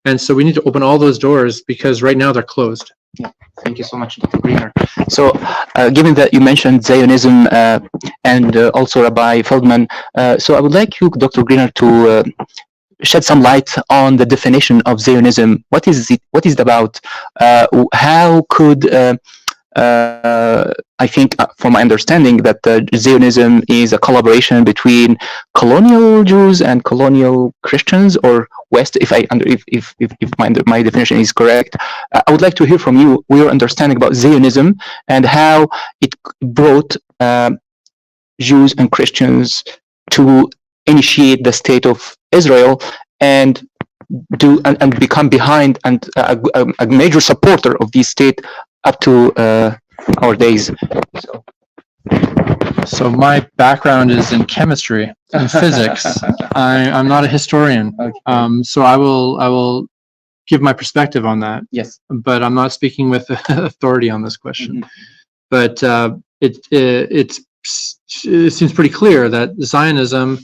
S2: And so we need to open all those doors, because right now they're closed.
S1: Yeah, thank you so much, Dr. Greener. So, given that you mentioned Zionism and also Rabbi Feldman, so I would like you, Dr. Greener, to shed some light on the definition of Zionism. What is it? What is it about? How could I think, from my understanding, that Zionism is a collaboration between colonial Jews and colonial Christians, or West. If my definition is correct, I would like to hear from you your understanding about Zionism and how it brought Jews and Christians to initiate the state of Israel and become behind and a major supporter of the state up to our days.
S2: So my background is in chemistry and physics. I'm not a historian,
S1: Okay.
S2: so I will give my perspective on that.
S1: Yes.
S2: But I'm not speaking with authority on this question. But it seems pretty clear that Zionism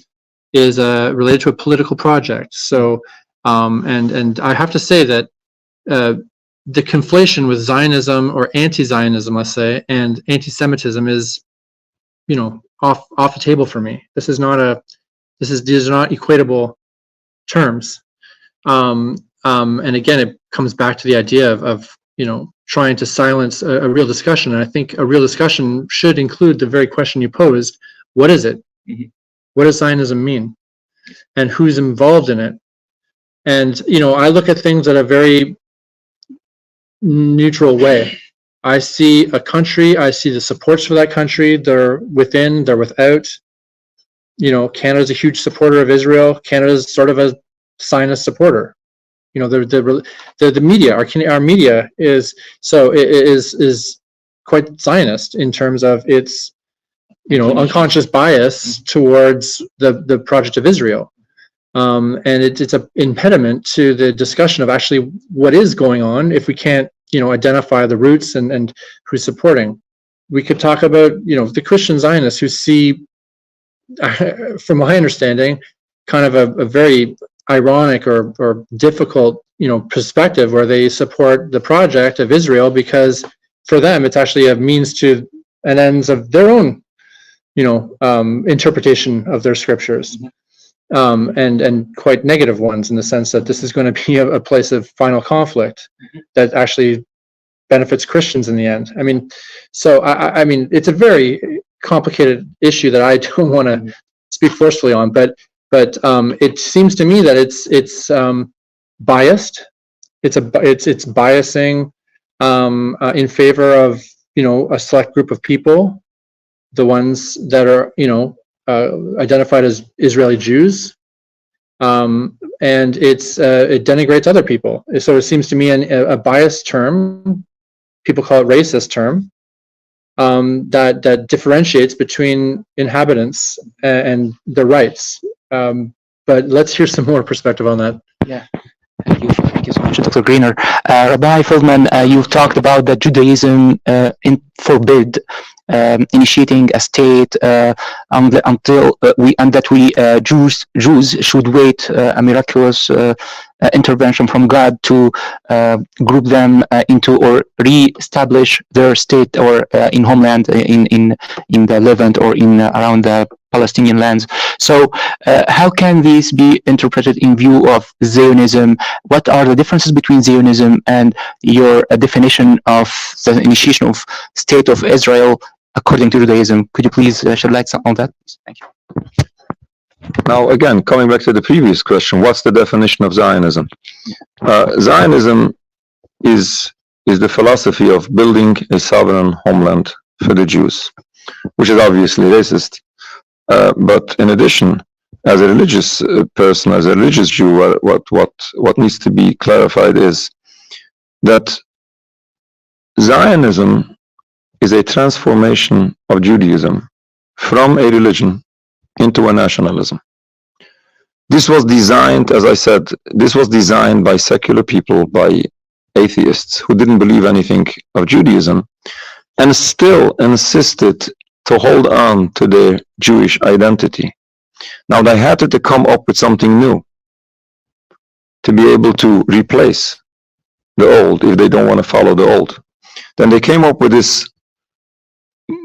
S2: is related to a political project. So and I have to say that the conflation with Zionism or anti-Zionism, let's say, and anti-Semitism is, you know, off the table for me. These are not equatable terms. And again, it comes back to the idea of you know, trying to silence a real discussion. And I think a real discussion should include the very question you posed: what is it? What does Zionism mean? And who's involved in it? And you know, I look at things at a very neutral way. I see a country, I see the supports for that country. They're within, they're without. You know, Canada's a huge supporter of Israel. Canada's sort of a Zionist supporter. You know, the media, our media is quite Zionist in terms of its, you know, unconscious bias towards the project of Israel. And it's an impediment to the discussion of actually what is going on if we can't, you know, identify the roots and who's supporting. We could talk about, you know, the Christian Zionists who see, from my understanding, kind of a very ironic or difficult, you know, perspective where they support the project of Israel because for them it's actually a means to an ends of their own, you know, interpretation of their scriptures. And quite negative ones in the sense that this is going to be a place of final conflict that actually benefits Christians in the end. I mean, so I mean, it's a very complicated issue that I don't want to speak forcefully on, but it seems to me that it's biased. It's biasing in favor of, you know, a select group of people the ones that are, identified as Israeli Jews. And it denigrates other people. So it seems to me a biased term. People call it racist term. That differentiates between inhabitants and their rights. But let's hear some more perspective on that.
S1: Yeah. Thank you so much, Dr. Greener. Rabbi Feldman, you've talked about that Judaism forbid initiating a state until Jews should wait a miraculous intervention from God to group them into or re-establish their state or in homeland in the Levant or in around the Palestinian lands. So how can this be interpreted in view of Zionism? What are the differences between Zionism and your definition of the initiation of State of Israel according to Judaism? Could you please shed light on that? Thank you.
S4: Now, again, coming back to the previous question, what's the definition of Zionism? Zionism is the philosophy of building a sovereign homeland for the Jews, which is obviously racist. But in addition, as a religious person, as a religious Jew, what needs to be clarified is that Zionism is a transformation of Judaism from a religion into a nationalism. This was designed, as I said, this was designed by secular people, by atheists who didn't believe anything of Judaism, and still insisted to hold on to their Jewish identity. Now they had to come up with something new to be able to replace the old if they don't want to follow the old. Then they came up with this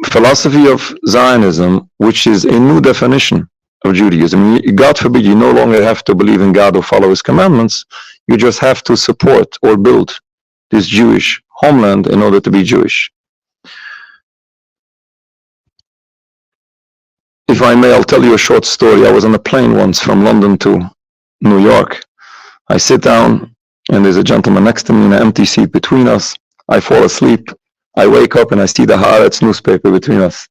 S4: philosophy of Zionism, which is a new definition of Judaism. God forbid you no longer have to believe in God or follow his commandments. You just have to support or build this Jewish homeland in order to be Jewish. If I may, I'll tell you a short story. I was on a plane once from London to New York. I sit down and there's a gentleman next to me in an empty seat between us. I fall asleep. I wake up and I see the Haaretz newspaper between us.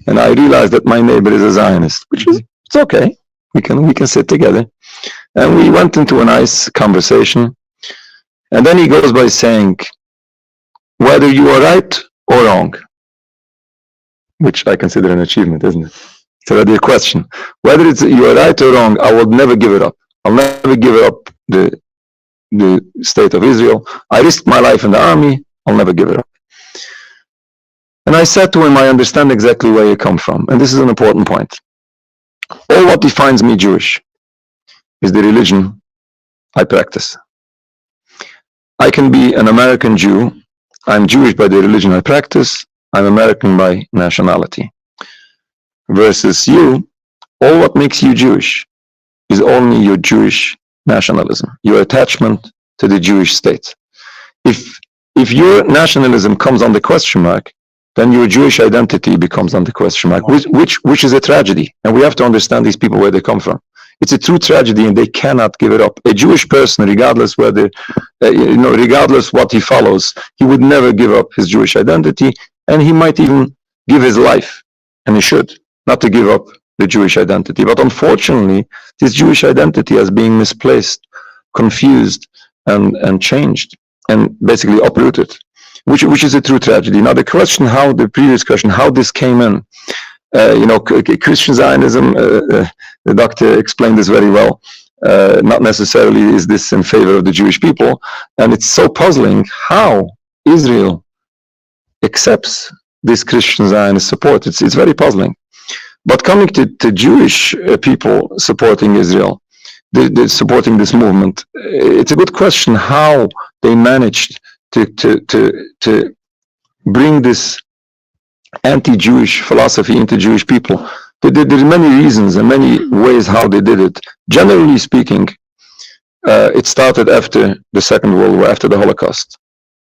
S4: And I realize that my neighbor is a Zionist, which is, it's okay. We can sit together. And we went into a nice conversation. And then he goes by saying, whether you are right or wrong, which I consider an achievement, isn't it? It's already a question. Whether you are right or wrong, I will never give it up. I'll never give up the state of Israel. I risked my life in the army. I'll never give it up. And I said to him, I understand exactly where you come from. And this is an important point. All what defines me Jewish is the religion I practice. I can be an American Jew. I'm Jewish by the religion I practice. I'm American by nationality. Versus you, all what makes you Jewish is only your Jewish nationalism, your attachment to the Jewish state. If your nationalism comes under question mark, then your Jewish identity becomes under question mark, which is a tragedy. And we have to understand these people where they come from. It's a true tragedy, and they cannot give it up. A Jewish person, regardless whether, regardless what he follows, he would never give up his Jewish identity, and he might even give his life, and he should, not to give up the Jewish identity. But unfortunately, this Jewish identity is being misplaced, confused, and changed, and basically uprooted, which is a true tragedy. Now, the previous question, how this came in, Christian Zionism, the doctor explained this very well. Not necessarily is this in favor of the Jewish people, and it's so puzzling how Israel accepts this Christian Zionist support. It's very puzzling. But coming to Jewish people supporting Israel, supporting this movement, it's a good question how they managed to bring this anti-Jewish philosophy into Jewish people. There's many reasons and many ways how they did it. Generally speaking, it started after the Second World War, after the Holocaust.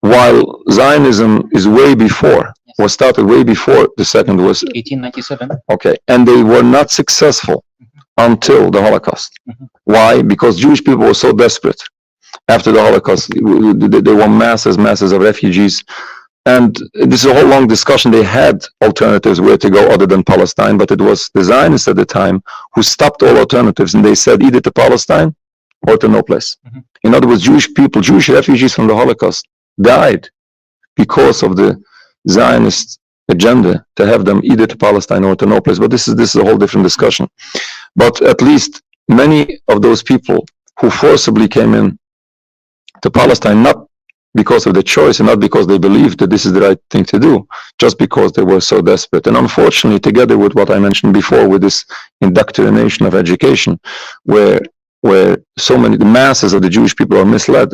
S4: While Zionism is was started way before the Second War.
S1: 1897.
S4: Okay, and they were not successful until the Holocaust. Why? Because Jewish people were so desperate. After the Holocaust, there were masses of refugees. And this is a whole long discussion. They had alternatives where to go other than Palestine, but it was the Zionists at the time who stopped all alternatives, and they said either to Palestine or to no place. In other words, Jewish people, Jewish refugees from the Holocaust died because of the Zionist agenda to have them either to Palestine or to no place. But this is a whole different discussion. But at least many of those people who forcibly came in to Palestine, not because of the choice and not because they believed that this is the right thing to do, just because they were so desperate. And unfortunately, together with what I mentioned before, with this indoctrination of education, where so many, the masses of the Jewish people are misled,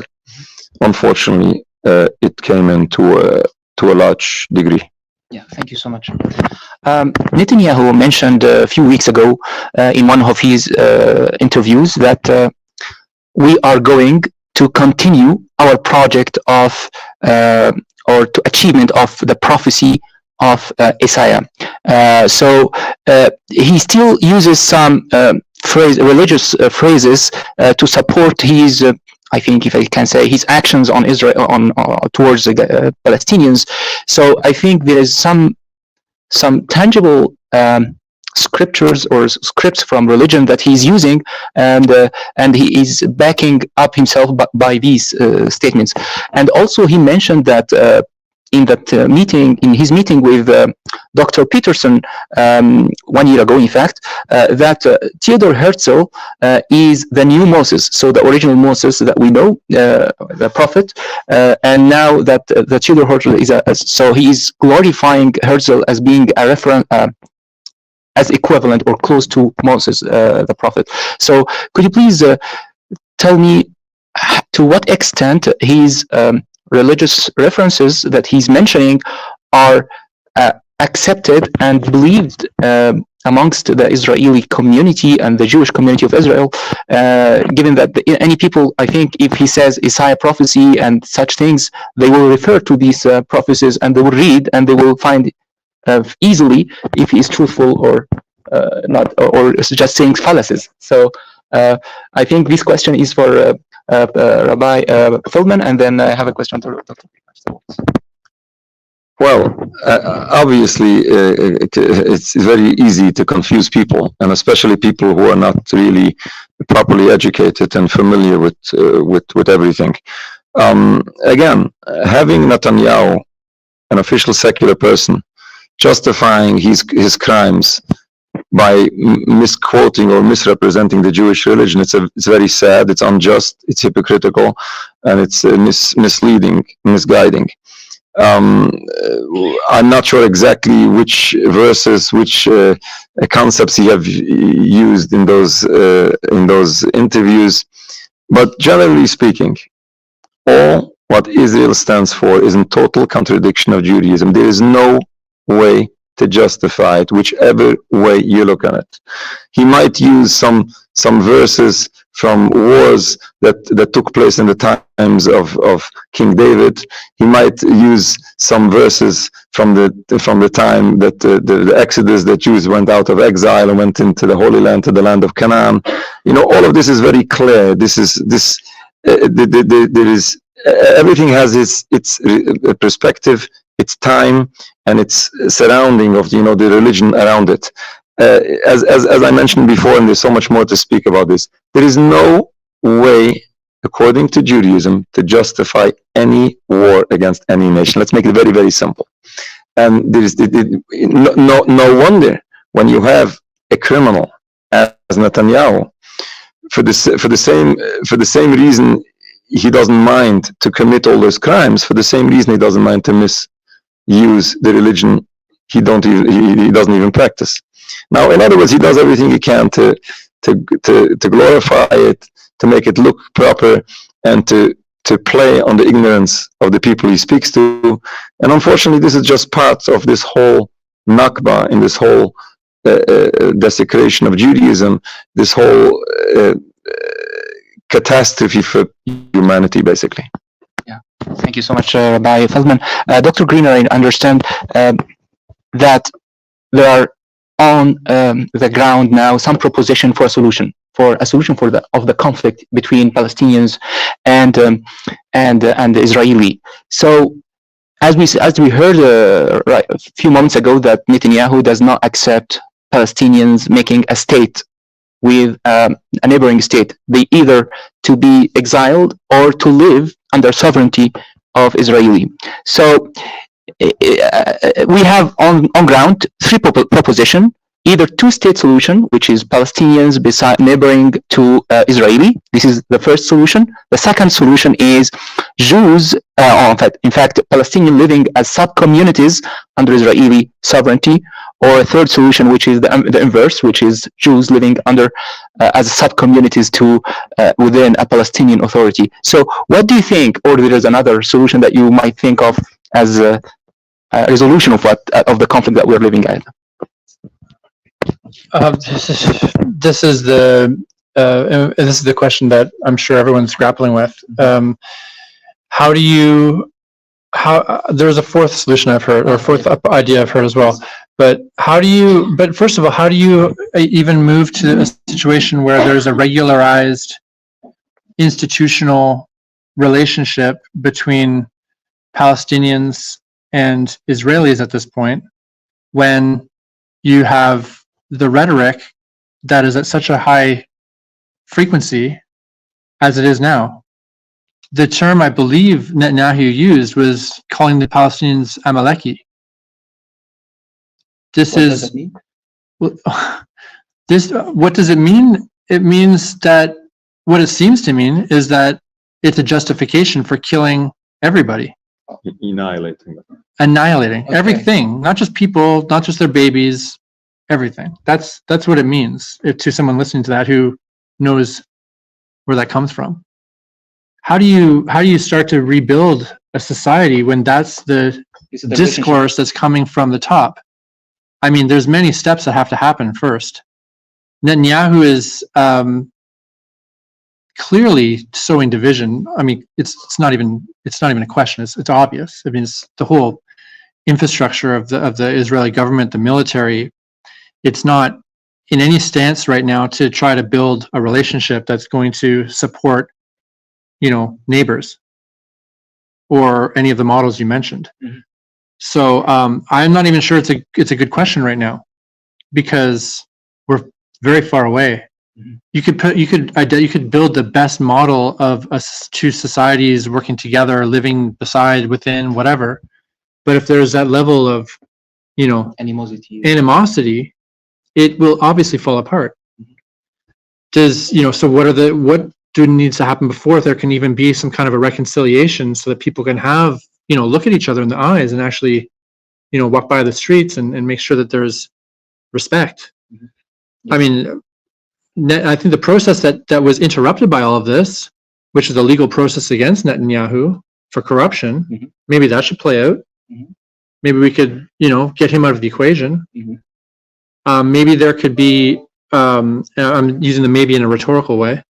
S4: unfortunately, it came into to a large degree.
S1: Yeah, thank you so much. Netanyahu mentioned a few weeks ago in one of his interviews that we are going to continue our project of or to achievement of the prophecy of Isaiah. So he still uses some religious phrases to support his, I think, if I can say, his actions on Israel, towards the Palestinians. So I think there is some tangible scriptures or scripts from religion that he's using, and he is backing up himself by these statements. And also he mentioned that in that meeting, in his meeting with Dr. Peterson 1 year ago, in fact, that Theodor Herzl is the new Moses, so the original Moses that we know, the prophet, and now that the Theodor Herzl is so he is glorifying Herzl as being a reference, as equivalent or close to Moses, the prophet. So could you please tell me to what extent his religious references that he's mentioning are accepted and believed amongst the Israeli community and the Jewish community of Israel, given that any people, I think, if he says Isaiah prophecy and such things, they will refer to these prophecies and they will read and they will find easily if he is truthful or not, or just saying fallacies. So I think this question is for Rabbi Feldman, and then I have a question to Dr.
S4: Well, obviously, it's very easy to confuse people, and especially people who are not really properly educated and familiar with everything. Again, having Netanyahu, an official secular person, justifying his crimes by misquoting or misrepresenting the Jewish religion, it's very sad, it's unjust, it's hypocritical, and it's misleading, misguiding. I'm not sure exactly which verses, which concepts he have used in those interviews, but generally speaking, all what Israel stands for is in total contradiction of Judaism. There is no way to justify it, whichever way you look at it. He might use some verses from wars that took place in the times of King David. He might use some verses from the time that the Exodus, that Jews went out of exile and went into the Holy Land, to the land of Canaan. You know, all of this is very clear. There is everything has its perspective, its time, and its surrounding of the religion around it. As I mentioned before, and there's so much more to speak about this, there is no way, according to Judaism, to justify any war against any nation. Let's make it very, very simple. And there is no wonder when you have a criminal as Netanyahu, for the same reason he doesn't mind to commit all those crimes, for the same reason he doesn't mind to misuse the religion he doesn't even practice. Now, in other words, he does everything he can to glorify it, to make it look proper, and to play on the ignorance of the people he speaks to. And unfortunately, this is just part of this whole Nakba, in this whole desecration of Judaism, this whole catastrophe for humanity, basically.
S1: Yeah, thank you so much, Rabbi Feldman. Dr. Greener, I understand that there are on the ground now some proposition for a solution of the conflict between Palestinians and the Israeli. So as we heard right, a few moments ago, that Netanyahu does not accept Palestinians making a state with a neighboring state. They either to be exiled or to live under sovereignty of Israeli. So we have on ground three proposition: either two-state solution, which is Palestinians beside neighboring to Israeli. This is the first solution. The second solution is Jews, in fact, Palestinian living as sub-communities under Israeli sovereignty, or a third solution, which is the inverse, which is Jews living under as sub-communities to within a Palestinian authority. So what do you think, or there is another solution that you might think of as a resolution of the conflict that we're living at?
S2: This is the question that I'm sure everyone's grappling with. There's a fourth solution I've heard, or fourth idea I've heard as well. But first of all, how do you even move to a situation where there's a regularized institutional relationship between Palestinians and Israelis at this point, when you have the rhetoric that is at such a high frequency as it is now? The term I believe Netanyahu used was calling the Palestinians Amaleki. What does it mean? It means that what it seems to mean is that it's a justification for killing everybody. Annihilating okay. Everything, not just people, not just their babies, everything. That's what it means to someone listening to that who knows where that comes from. How do you start to rebuild a society when that's the discourse that's coming from the top? I mean, there's many steps that have to happen first. Netanyahu is clearly sowing division. I mean, it's not even a question. It's obvious. I mean, it's the whole infrastructure of the Israeli government, the military. It's not in any stance right now to try to build a relationship that's going to support, neighbors or any of the models you mentioned. Mm-hmm. So I'm not even sure it's a good question right now, because we're very far away. Mm-hmm. You could build the best model of two societies working together, living beside, within, whatever. But if there's that level of, animosity, it will obviously fall apart. Mm-hmm. So what needs to happen before there can even be some kind of a reconciliation, so that people can have, look at each other in the eyes and actually, walk by the streets and make sure that there's respect. Mm-hmm. Yes. I mean, I think the process that was interrupted by all of this, which is a legal process against Netanyahu for corruption, mm-hmm. maybe that should play out. Mm-hmm. Maybe we could, get him out of the equation. Mm-hmm. Maybe there could be, I'm using the maybe in a rhetorical way,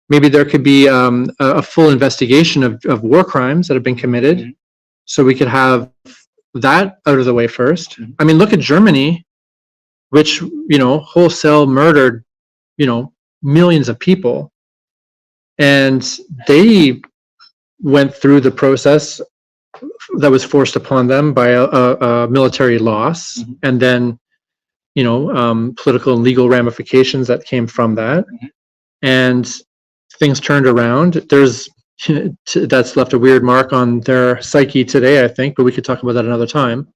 S2: maybe there could be a full investigation of war crimes that have been committed. Mm-hmm. So we could have that out of the way first. Mm-hmm. I mean, look at Germany, which, wholesale murdered, millions of people. And they went through the process that was forced upon them by a military loss. Mm-hmm. And then, political and legal ramifications that came from that. Mm-hmm. And things turned around. That's left a weird mark on their psyche today, I think, but we could talk about that another time.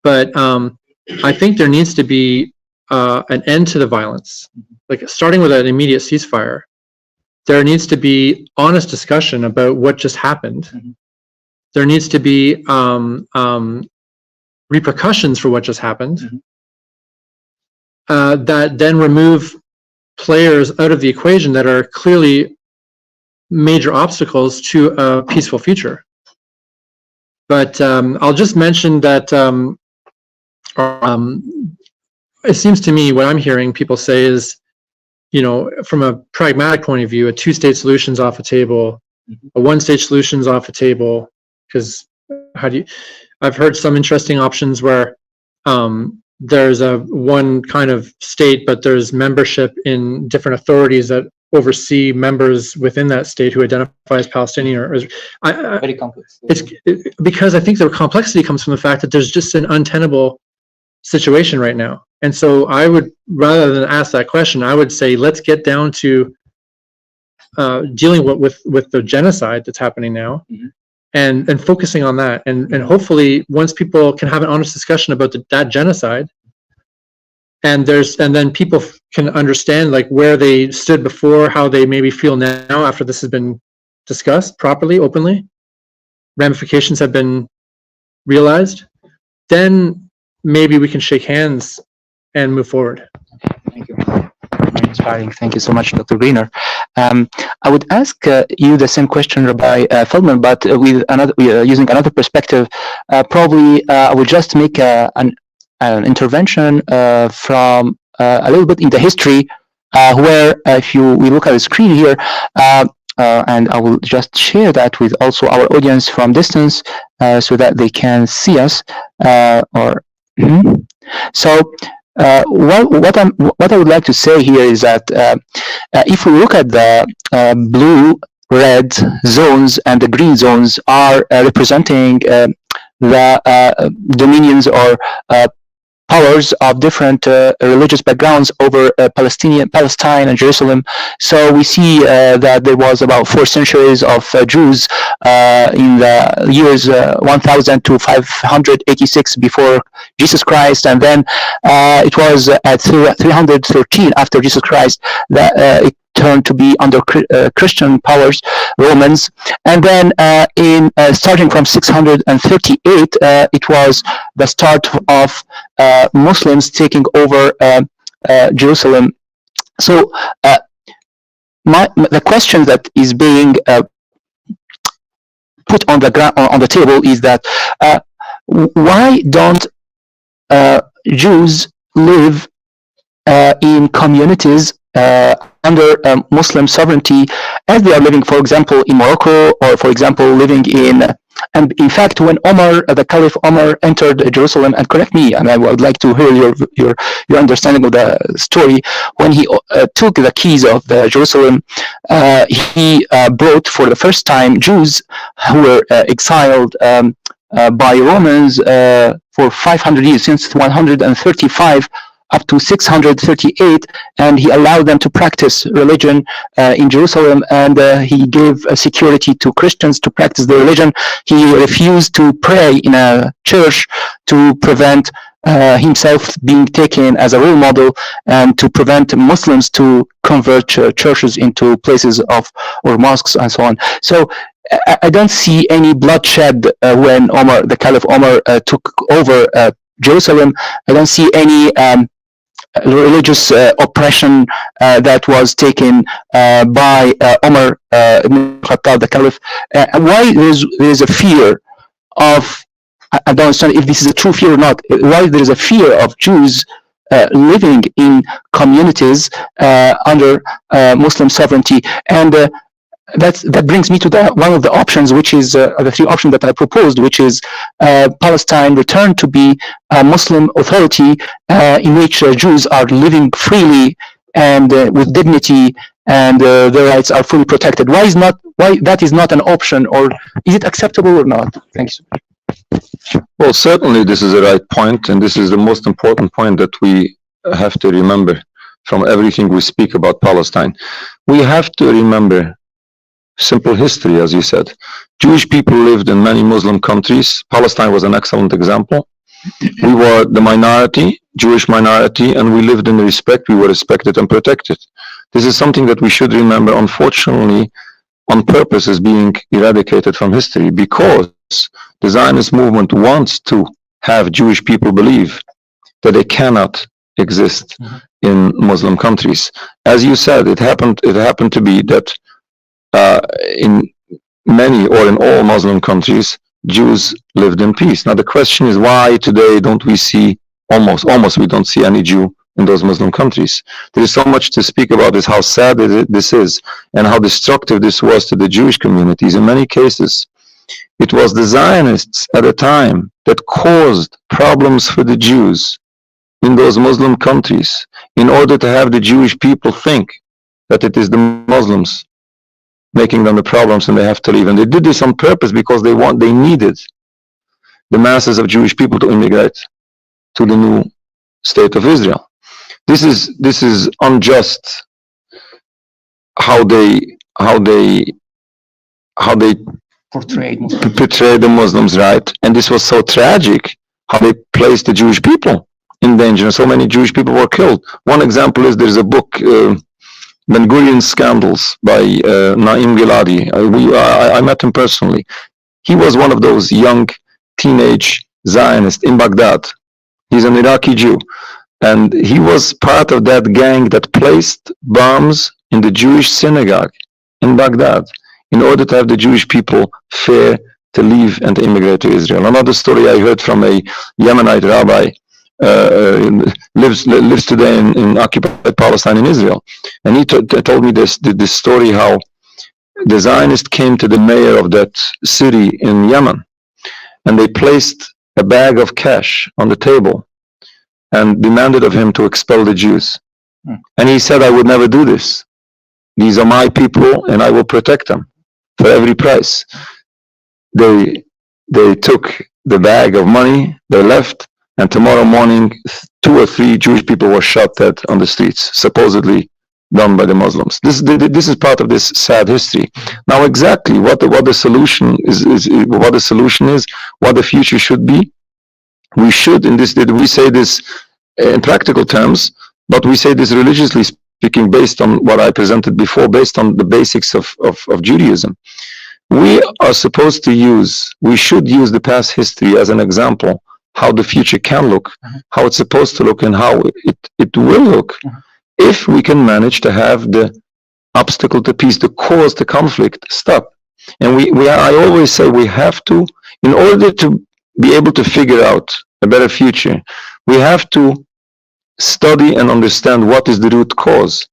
S2: But I think there needs to be an end to the violence, like starting with an immediate ceasefire. There needs to be honest discussion about what just happened. Mm-hmm. There needs to be repercussions for what just happened. Mm-hmm. That then remove players out of the equation that are clearly major obstacles to a peaceful future. But I'll just mention that it seems to me what I'm hearing people say is, from a pragmatic point of view, a two-state solution's off the table, mm-hmm. a one-state solution's off the table, because I've heard some interesting options where there's a one kind of state, but there's membership in different authorities that oversee members within that state who identify as Palestinian or
S1: Very complex.
S2: because I think the complexity comes from the fact that there's just an untenable situation right now. And so I would, rather than ask that question, I would say, let's get down to dealing with the genocide that's happening now, and focusing on that. And hopefully once people can have an honest discussion about that genocide, and then people can understand like where they stood before, how they maybe feel now after this has been discussed properly, openly, ramifications have been realized, then maybe we can shake hands and move forward.
S1: Thank you. Very inspiring. Thank you so much, Dr. Greener. I would ask you the same question, Rabbi Feldman, but with another, using another perspective. Probably I will just make an intervention from a little bit in the history, where if we look at the screen here, and I will just share that with also our audience from distance, so that they can see us. So what I would like to say here is that if we look at the blue, red zones and the green zones are representing the dominions or powers of different religious backgrounds over Palestine and Jerusalem. So we see that there was about 4 centuries of Jews in the years 1000 to 586 before Jesus Christ, and then it was at 313 after Jesus Christ that it turned to be under Christian powers, Romans, and then starting from 638, it was the start of Muslims taking over Jerusalem. So the question that is being put on the table is that why don't Jews live in communities under Muslim sovereignty as they are living, for example, in Morocco, or for example, living in, and in fact, when the Caliph Omar entered Jerusalem, and correct me, and I would like to hear your understanding of the story, when he took the keys of Jerusalem, he brought for the first time Jews who were exiled by Romans for 500 years, since 135 up to 638, and he allowed them to practice religion in Jerusalem, and he gave security to Christians to practice their religion. He refused to pray in a church to prevent himself being taken as a role model, and to prevent Muslims to convert churches into places or mosques and so on. So I don't see any bloodshed when the Caliph Omar took over Jerusalem. I don't see any religious oppression that was taken by Omar ibn Khattab, the Caliph. Why there is a fear of, I don't understand if this is a true fear or not, why there is a fear of Jews living in communities under Muslim sovereignty. And that brings me to one of the options, which is the 3 options that I proposed, which is Palestine return to be a Muslim authority in which Jews are living freely and with dignity, and their rights are fully protected. Why that is not an option, or is it acceptable or not? Thank you.
S4: Well, certainly this is the right point, and this is the most important point that we have to remember from everything we speak about Palestine. We have to remember simple history, as you said. Jewish people lived in many Muslim countries. Palestine was an excellent example. We were the minority, Jewish minority, and we lived in respect. We were respected and protected. This is something that we should remember. Unfortunately, on purpose, is being eradicated from history, because the Zionist movement wants to have Jewish people believe that they cannot exist in Muslim countries. As you said, it happened to be that in many or in all Muslim countries, Jews lived in peace. Now the question is, why today don't we see, almost we don't see any Jew in those Muslim countries? There is so much to speak about this, how sad this is, and how destructive this was to the Jewish communities. In many cases, it was the Zionists at the time that caused problems for the Jews in those Muslim countries in order to have the Jewish people think that it is the Muslims making them the problems and they have to leave. And they did this on purpose because they needed the masses of Jewish people to immigrate to the new state of Israel. This is unjust how they
S1: Portrayed
S4: portray the Muslims, right? And this was so tragic how they placed the Jewish people in danger. And so many Jewish people were killed. One example is there's a book, Ben Gurion's Scandals by Naim Giladi. I met him personally. He was one of those young teenage Zionists in Baghdad. He's an Iraqi Jew. And he was part of that gang that placed bombs in the Jewish synagogue in Baghdad in order to have the Jewish people fear to leave and to immigrate to Israel. Another story I heard from a Yemenite rabbi, lives today in occupied Palestine in Israel. And he told me this story how the Zionists came to the mayor of that city in Yemen and they placed a bag of cash on the table and demanded of him to expel the Jews. And he said, I would never do this. These are my people and I will protect them for every price. They took the bag of money, they left, and tomorrow morning 2 or 3 Jewish people were shot dead on the streets, supposedly done by the Muslims. This is part of this sad history. Now exactly what the solution is, what the future should be. We should, we say this in practical terms, but we say this religiously speaking based on what I presented before, based on the basics of Judaism. We should use the past history as an example, how the future can look, how it's supposed to look, and how it will look, if we can manage to have the obstacle to peace, the cause to conflict, stop. And I always say we have to, in order to be able to figure out a better future, we have to study and understand what is the root cause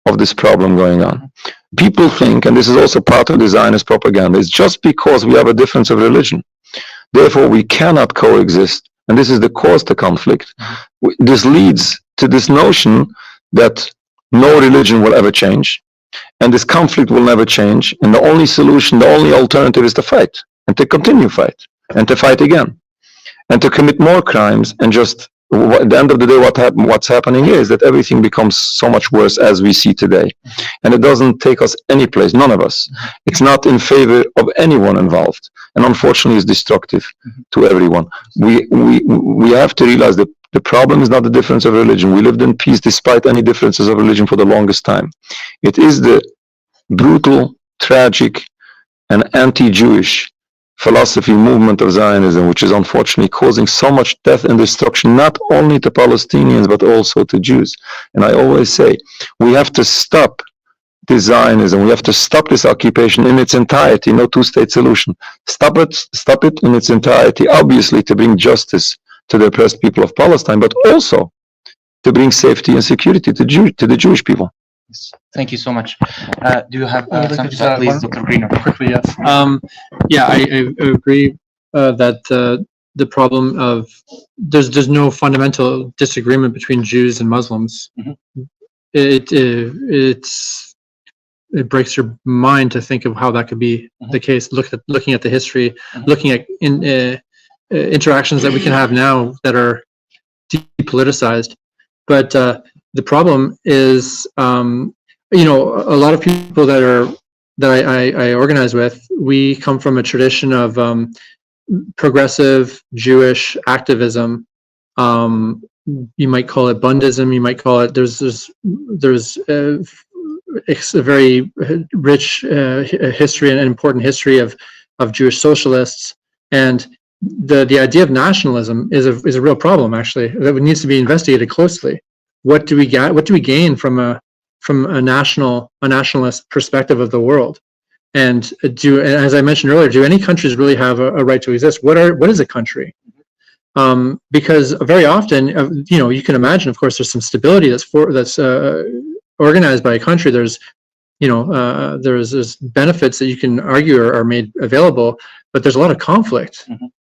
S4: of this problem going on. People think, and this is also part of the Zionist propaganda, it's just because we have a difference of religion, therefore we cannot coexist, and this is the cause to conflict. This leads to this notion that no religion will ever change, and this conflict will never change, and the only solution, the only alternative is to fight, and to continue fight, and to fight again, and to commit more crimes, and just at the end of the day, what's happening here is that everything becomes so much worse as we see today. And it doesn't take us any place, none of us. It's not in favor of anyone involved. And unfortunately, it's destructive to everyone. We have to realize that the problem is not the difference of religion. We lived in peace despite any differences of religion for the longest time. It is the brutal, tragic, and anti-Jewish philosophy movement of Zionism, which is unfortunately causing so much death and destruction, not only to Palestinians, but also to Jews. And I always say, we have to stop this Zionism. We have to stop this occupation in its entirety, no two-state solution. Stop it in its entirety, obviously to bring justice to the oppressed people of Palestine, but also to bring safety and security to the Jewish people.
S1: Thank you so much. Do you have something to say, please, Dr. Greener?
S2: Quickly, yes. I agree that the problem of there's no fundamental disagreement between Jews and Muslims. It breaks your mind to think of how that could be the case. Looking at the history, looking at interactions that we can have now that are depoliticized, but the problem is, a lot of people that I organize with, we come from a tradition of progressive Jewish activism. You might call it Bundism. You might call it. There's a very rich history and important history of Jewish socialists, and the idea of nationalism is a real problem, actually, that needs to be investigated closely. What do we gain from a nationalist perspective of the world? And as I mentioned earlier, do any countries really have a right to exist? What is a country? Because very often, you can imagine, of course, there's some stability that's organized by a country. There's benefits that you can argue are made available, but there's a lot of conflict.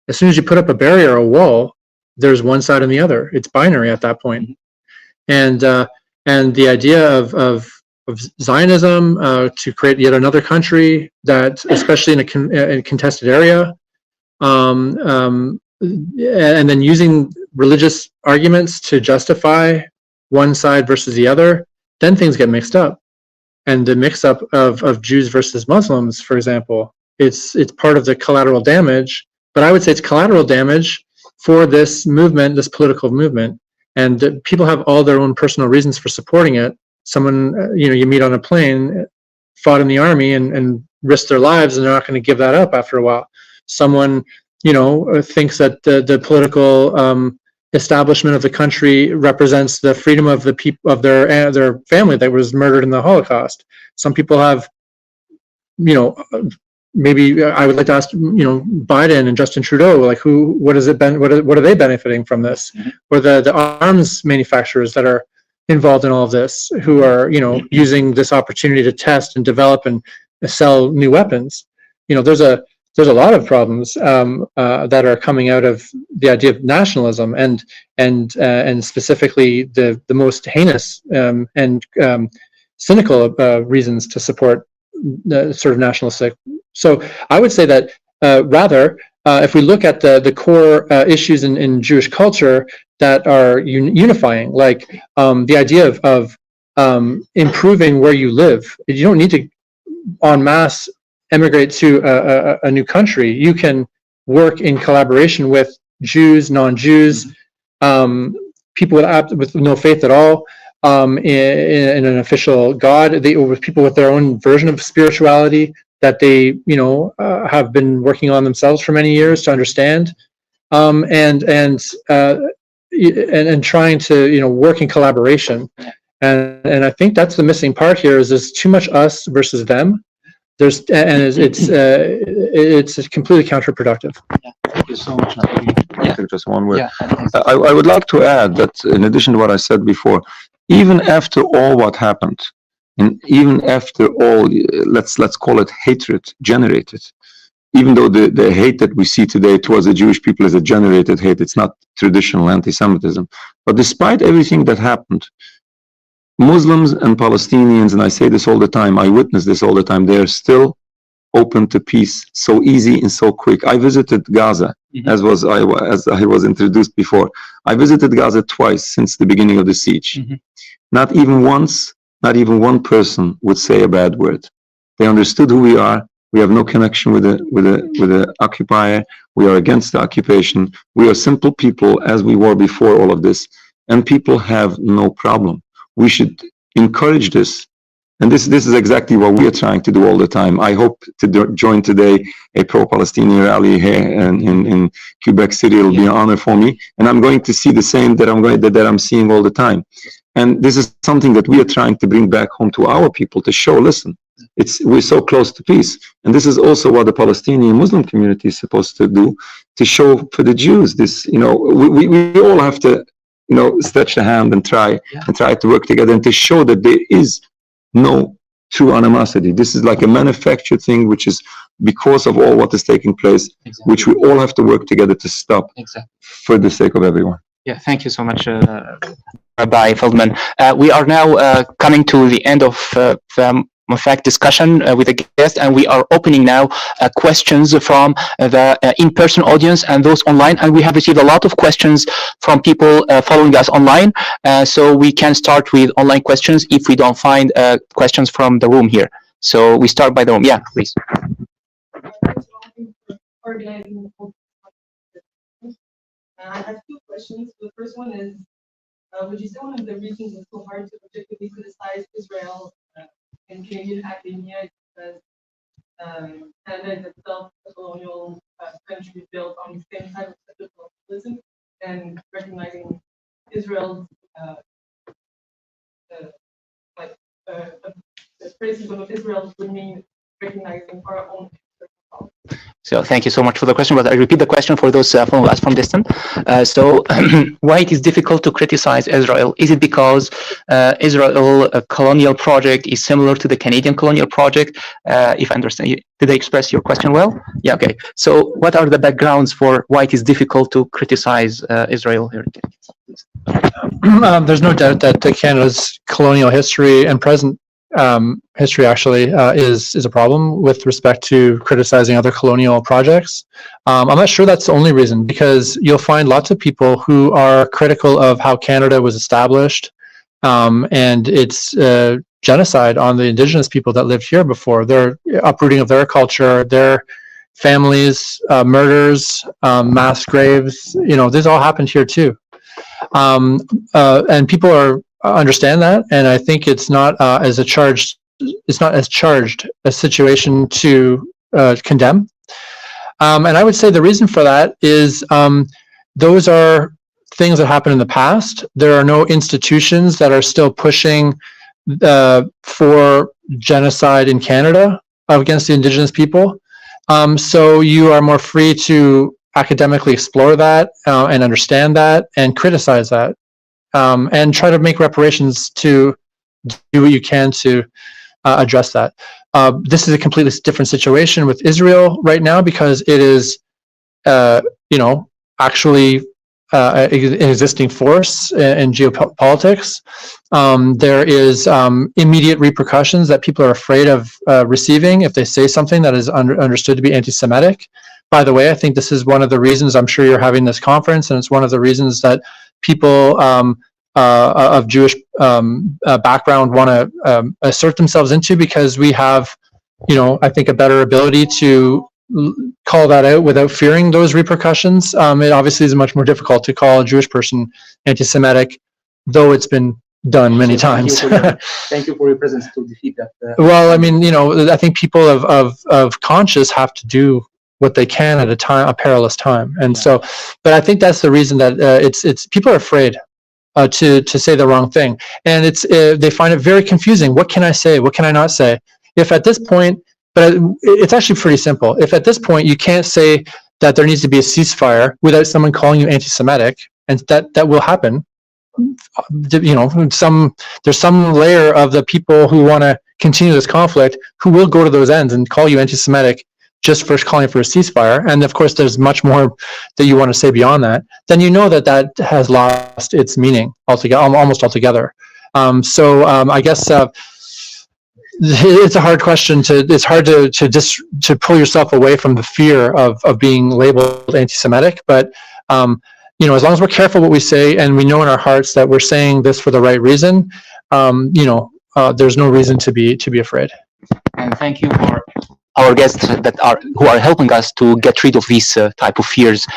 S2: As soon as you put up a barrier or a wall, there's one side and the other. It's binary at that point. And the idea of Zionism to create yet another country that, especially in a contested area, and then using religious arguments to justify one side versus the other, then things get mixed up. And the mix-up of Jews versus Muslims, for example, it's part of the collateral damage. But I would say it's collateral damage for this movement, this political movement, and people have all their own personal reasons for supporting it. Someone, you meet on a plane, fought in the army and risked their lives, and they're not going to give that up after a while. Someone, thinks that the political establishment of the country represents the freedom of the people of their family that was murdered in the Holocaust. Some people have, maybe I would like to ask, Biden and Justin Trudeau, like what are they benefiting from this? Or the arms manufacturers that are involved in all of this, who are, using this opportunity to test and develop and sell new weapons. There's a lot of problems that are coming out of the idea of nationalism and specifically the most heinous and cynical reasons to support the sort of nationalistic. So I would say that rather, if we look at the core issues in Jewish culture that are unifying, like the idea of improving where you live. You don't need to en masse emigrate to a new country. You can work in collaboration with Jews, non-Jews, people with no faith at all, in an official God. With people with their own version of spirituality that they, have been working on themselves for many years to understand, and trying to, work in collaboration. And I think that's the missing part here. Is there's too much us versus them. It's completely counterproductive.
S1: Yeah, thank you so much.
S4: Just one word.
S1: Yeah.
S4: I would like to add that in addition to what I said before, even after all what happened, and even after all, let's call it hatred generated, even though the hate that we see today towards the Jewish people is a generated hate, it's not traditional anti-Semitism. But despite everything that happened, Muslims and Palestinians, and I say this all the time, I witness this all the time, they are still open to peace so easy and so quick. I visited Gaza, as I was introduced before. I visited Gaza twice since the beginning of the siege. Not even once, not even one person would say a bad word. They understood who we are. We have no connection with the occupier. We are against the occupation. We are simple people as we were before all of this, and people have no problem. We should encourage this. And this is exactly what we are trying to do all the time. I hope to join today a pro-Palestinian rally here in Quebec City. It'll be an honor for me. And I'm going to see the same that I'm seeing all the time. And this is something that we are trying to bring back home to our people to show, listen, we're so close to peace. And this is also what the Palestinian Muslim community is supposed to do, to show for the Jews this, we all have to, stretch the hand and try to work together and to show that there is no true animosity. This is like a manufactured thing, which is because of all what is taking place, which we all have to work together to stop for the sake of everyone.
S1: Yeah, thank you so much, Rabbi Feldman. We are now coming to the end of the discussion with the guest, and we are opening now questions from the in-person audience and those online. And we have received a lot of questions from people following us online. So we can start with online questions if we don't find questions from the room here. So we start by the room. Yeah, please.
S5: I have two questions. The first one is, would you say one of the reasons it's so hard to objectively criticize Israel in Canadian academia is because Canada is itself a colonial country built on the same type of colonialism, and recognizing Israel's the criticism of Israel would mean recognizing our own.
S1: So thank you so much for the question, but I repeat the question for those following us from distance. So why it is difficult to criticize Israel? Is it because Israel colonial project is similar to the Canadian colonial project? If I understand, did I express your question well? Yeah, okay. So what are the backgrounds for why it is difficult to criticize Israel here?
S2: There's no doubt that Canada's colonial history and present history actually is a problem with respect to criticizing other colonial projects. I'm not sure that's the only reason, because you'll find lots of people who are critical of how Canada was established and its genocide on the Indigenous people that lived here before, their uprooting of their culture, their families, murders, mass graves. This all happened here too. And people understand that, and I think it's not as charged a situation to condemn. And I would say the reason for that is those are things that happened in the past. There are no institutions that are still pushing for genocide in Canada against the Indigenous people. So you are more free to academically explore that and understand that and criticize that and try to make reparations to do what you can to address that. This is a completely different situation with Israel right now, because it is, actually an existing force in geopolitics. There is immediate repercussions that people are afraid of receiving if they say something that is understood to be anti-Semitic. By the way, I think this is one of the reasons I'm sure you're having this conference, and it's one of the reasons that people of Jewish background want to assert themselves into, because we have, I think, a better ability to call that out without fearing those repercussions. It obviously is much more difficult to call a Jewish person anti-Semitic, though it's been done many times.
S1: Thank you for your presence to defeat that.
S2: Well, I mean, I think people of conscience have to do what they can at a perilous time, and so. But I think that's the reason that it's people are afraid to say the wrong thing, and they find it very confusing. What can I say? What can I not say? If at this point, but it's actually pretty simple. If at this point you can't say that there needs to be a ceasefire without someone calling you anti-Semitic, and that will happen. There's some layer of the people who want to continue this conflict who will go to those ends and call you anti-Semitic just for calling for a ceasefire. And of course, there's much more that you want to say beyond that. Then that has lost its meaning altogether, almost altogether. I guess it's a hard question it's hard to pull yourself away from the fear of being labeled anti-Semitic. But as long as we're careful what we say, and we know in our hearts that we're saying this for the right reason, there's no reason to be afraid.
S1: And thank you for our guests who are helping us to get rid of these type of fears.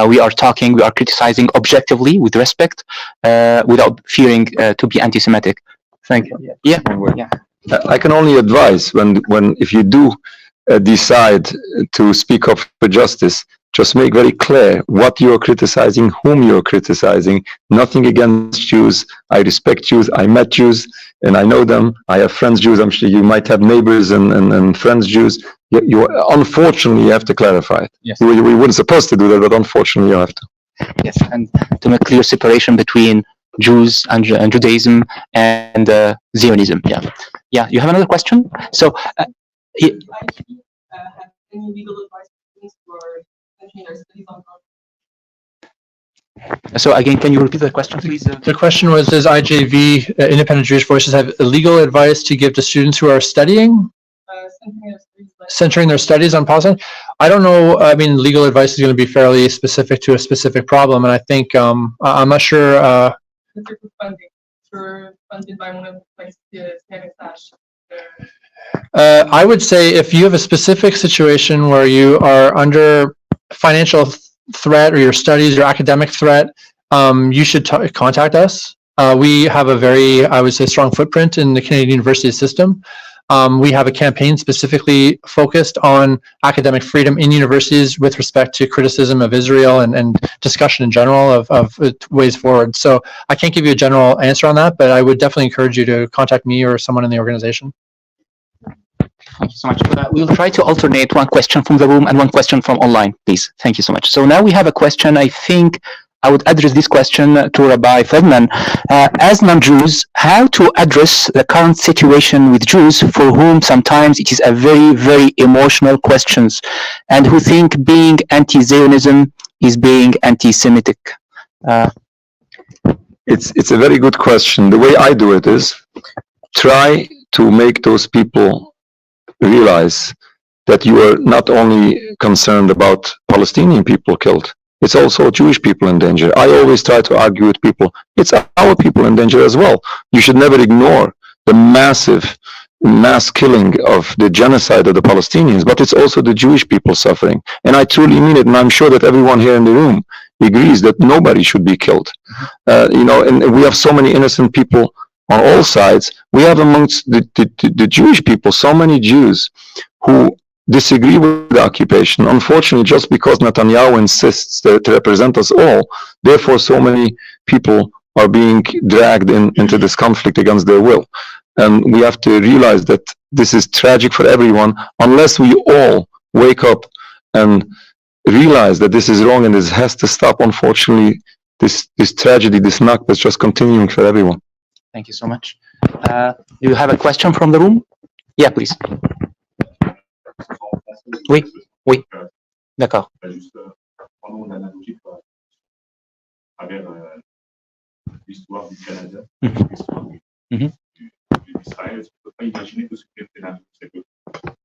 S1: We are criticizing objectively with respect, without fearing to be anti-Semitic. Thank you. Yeah.
S4: I can only advise if you do decide to speak up for justice, just make very clear what you're criticizing, whom you're criticizing. Nothing against Jews. I respect Jews. I met Jews and I know them. I have friends Jews. I'm sure you might have neighbors and friends Jews. Unfortunately, you have to clarify it.
S1: Yes.
S4: We weren't supposed to do that, but unfortunately, you have to.
S1: Yes, and to make clear separation between Jews and Judaism and Zionism. Yeah. You have another question? So,
S5: have any legal advice for continuing their studies on conflict?
S1: So again, can you repeat the question, please?
S2: The question was, does IJV, Independent Jewish Voices, have legal advice to give to students who are studying? Centering their studies on Palestine? I don't know. I mean, legal advice is going to be fairly specific to a specific problem, and I think I'm not sure. Funded by one of the I would say if you have a specific situation where you are under financial threat, or your studies, your academic threat, you should contact us. We have a very, I would say, strong footprint in the Canadian university system. We have a campaign specifically focused on academic freedom in universities with respect to criticism of Israel and discussion in general of ways forward. So I can't give you a general answer on that, but I would definitely encourage you to contact me or someone in the organization.
S1: Thank you so much. We'll try to alternate one question from the room and one question from online, please. Thank you so much. So now we have a question. I think I would address this question to Rabbi Feldman. As non-Jews, how to address the current situation with Jews for whom sometimes it is a very, very emotional question, and who think being anti-Zionism is being anti-Semitic?
S4: It's a very good question. The way I do it is try to make those people realize that you are not only concerned about Palestinian people killed, it's also Jewish people in danger. I always try to argue with people, it's our people in danger as well. You should never ignore the massive mass killing of the genocide of the Palestinians, but it's also the Jewish people suffering. And I truly mean it, and I'm sure that everyone here in the room agrees that nobody should be killed. And we have so many innocent people on all sides. We have amongst the Jewish people so many Jews who disagree with the occupation. Unfortunately, just because Netanyahu insists to represent us all, therefore so many people are being dragged into this conflict against their will. And we have to realize that this is tragic for everyone unless we all wake up and realize that this is wrong and this has to stop. Unfortunately, this tragedy, this knock, is just continuing for everyone.
S1: Thank you so much. Do you have a question from the room? Yeah, please. Oui. D'accord.
S6: L'histoire du Canada,
S1: Mhm.
S6: d'Israël, je ne peux pas imaginer que ce qui est pénal, c'est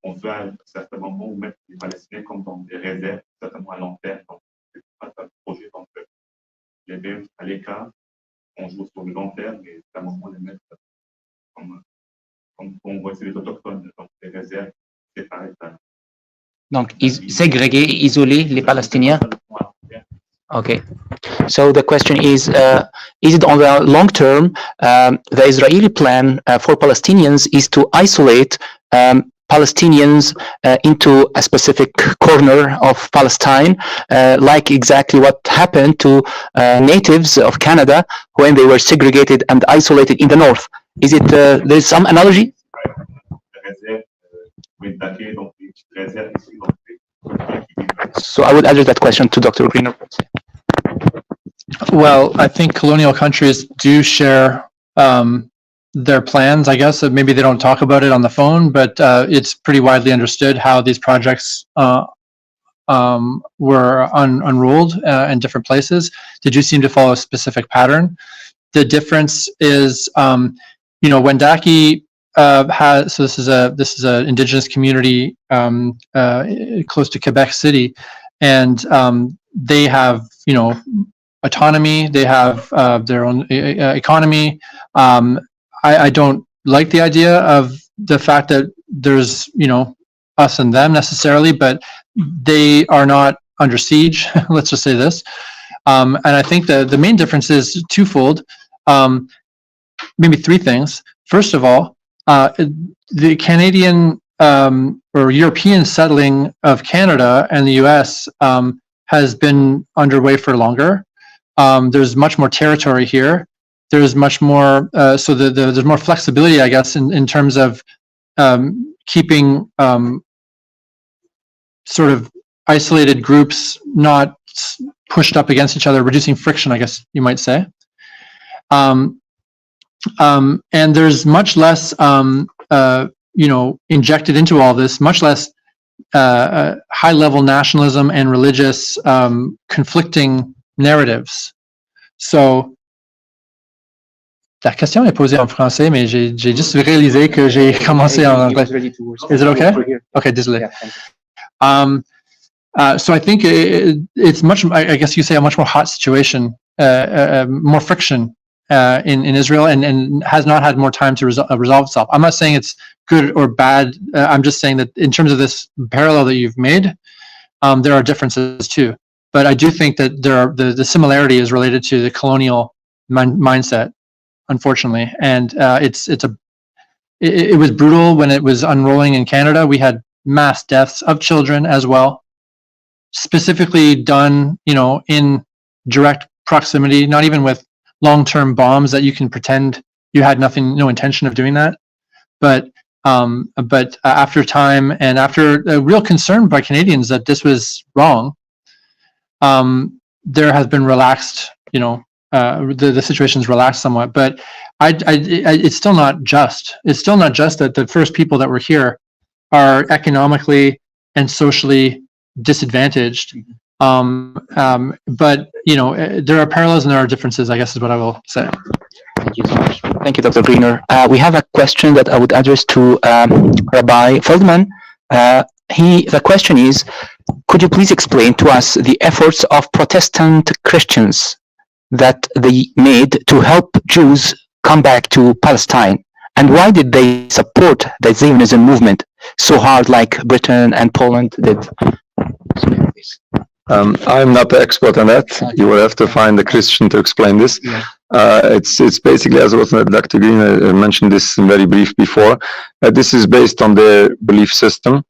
S6: qu'on veut à un certain moment mettre les Palestiniens comme dans des réserves, certainement à long terme, donc c'est pas un projet, donc les mettre à l'écart, on joue sur le long terme, mais à un moment les mettre comme on voit, c'est les autochtones, donc les réserves séparées.
S1: Donc, ségréguer, isoler les Palestiniens. Okay. So the question is it on the long term, the Israeli plan for Palestinians is to isolate Palestinians into a specific corner of Palestine, like exactly what happened to natives of Canada when they were segregated and isolated in the north. Is it, there's some analogy? So I would address that question to Dr. Greener.
S2: Well, I think colonial countries do share their plans. I guess maybe they don't talk about it on the phone, but it's pretty widely understood how these projects were unrolled in different places. They do seem to follow a specific pattern. The difference is, when Daki has, so this is a indigenous community close to Quebec City, and they have autonomy. They have their own economy. I don't like the idea of the fact that there's us and them necessarily, but they are not under siege. Let's just say this. And I think the main difference is twofold. Maybe three things. First of all, the Canadian or European settling of Canada and the US has been underway for longer. There's much more territory here. There's much more, so there's more flexibility, I guess, in terms of keeping sort of isolated groups not pushed up against each other, reducing friction, I guess you might say. And there's much less, injected into all this, much less high-level nationalism and religious conflicting narratives. So, la question est posée en français, mais j'ai juste réalisé que j'ai commencé en anglais. Is it okay? Okay, désolé. So I think it's much, I guess you say, a much more hot situation, more friction in Israel, and has not had more time to resolve itself. I'm not saying it's good or bad. I'm just saying that in terms of this parallel that you've made, there are differences too. But I do think that there are the similarity is related to the colonial mindset, unfortunately, and it was brutal when it was unrolling in Canada. We had mass deaths of children as well, specifically done, in direct proximity, not even with long-term bombs that you can pretend you had no intention of doing that, but after time and after a real concern by Canadians that this was wrong, there has been relaxed, the situation's relaxed somewhat, but it's still not just. It's still not just that the first people that were here are economically and socially disadvantaged. But there are parallels and there are differences, I guess is what I will say.
S1: Thank you so much. Thank you, Dr. Greener. We have a question that I would address to Rabbi Feldman. The question is, could you please explain to us the efforts of Protestant Christians that they made to help Jews come back to Palestine? And why did they support the Zionism movement so hard like Britain and Poland did?
S4: I'm not the expert on that. You will have to find a Christian to explain this.
S1: Yeah.
S4: It's basically, as also Dr. Green mentioned this in very brief before, this is based on their belief system,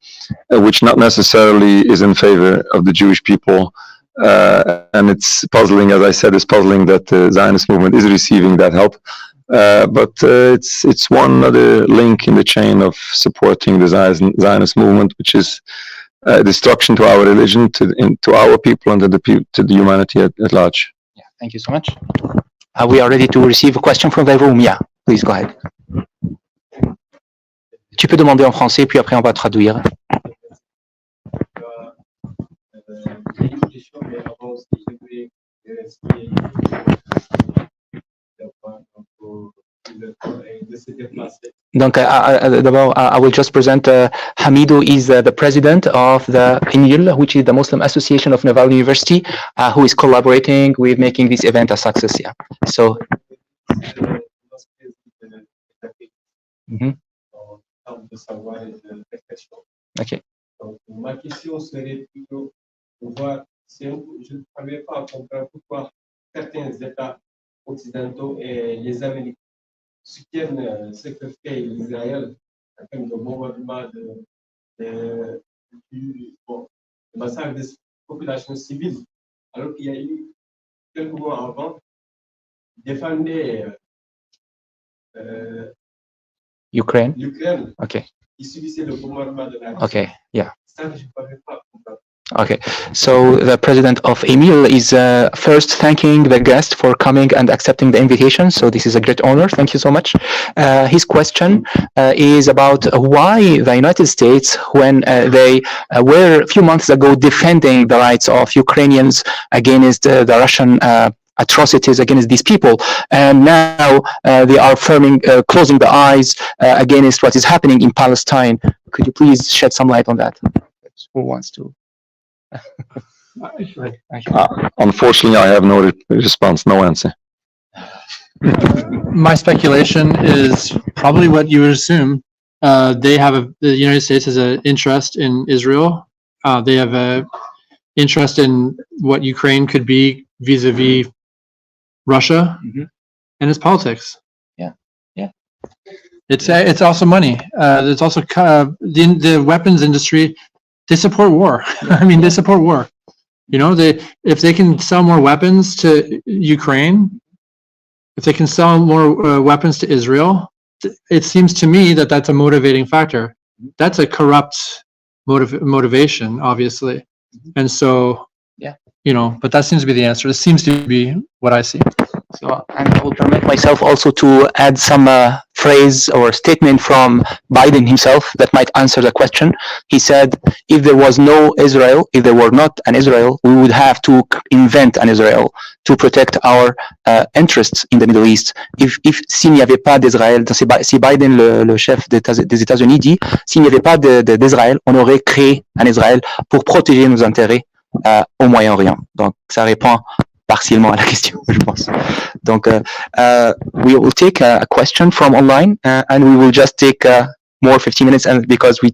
S4: which not necessarily is in favor of the Jewish people. And it's puzzling, as I said, it's puzzling that the Zionist movement is receiving that help. But it's one other link in the chain of supporting the Zionist movement, which is destruction to our religion, to our people, and to the humanity at large.
S1: Yeah, thank you so much. We are ready to receive a question from the room. Yeah, please go ahead. Tu peux demander en français, puis après on va traduire. Donc, d'abord, I will just present Hamidou is the president of the Koninck, which is the Muslim Association of Laval University, who is collaborating with making this event a success. Yeah. So. Okay.
S7: Donc, ma question serait plutôt pour voir si je ne parviens pas à comprendre pourquoi certains États occidentaux et les Américains soutiennent ce que fait Israël en termes de bombardement de massacre des populations civiles, alors qu'il y a eu quelques mois avant, défendait
S1: Ukraine. Okay.
S7: Qui subissait le bombardement de la Russie.
S1: Okay. Yeah.
S7: Ça, je ne parviens pas à comprendre.
S1: Okay, so the president of EMIL is first thanking the guest for coming and accepting the invitation. So this is a great honor. Thank you so much. His question is about why the United States, when they were a few months ago defending the rights of Ukrainians against the Russian atrocities against these people, and now they are closing the eyes against what is happening in Palestine. Could you please shed some light on that? Who wants to?
S4: Unfortunately, I have no response, no answer.
S2: My speculation is probably what you would assume. The United States has an interest in Israel. They have an interest in what Ukraine could be vis-a-vis Russia and its politics.
S1: Yeah, yeah.
S2: It's also money. It's also the weapons industry. They support war. I mean, they support war. You know, if they can sell more weapons to Ukraine, if they can sell more weapons to Israel, it seems to me that that's a motivating factor. That's a corrupt motivation, obviously. And so,
S1: yeah,
S2: you know, but that seems to be the answer. It seems to be what I see.
S1: So, and I will permit myself also to add some phrase or statement from Biden himself that might answer the question. He said, if there was no Israel, if there were not an Israel, we would have to invent an Israel to protect our interests in the Middle East. S'il n'y avait pas d'Israël, si Biden, le chef des États-Unis, dit, s'il n'y avait pas d'Israël, on aurait créé un Israël pour protéger nos intérêts au Moyen-Orient. Donc, ça répond partiellement à la question, je pense. Donc, we will take a question from online, and we will just take more 15 minutes, and because we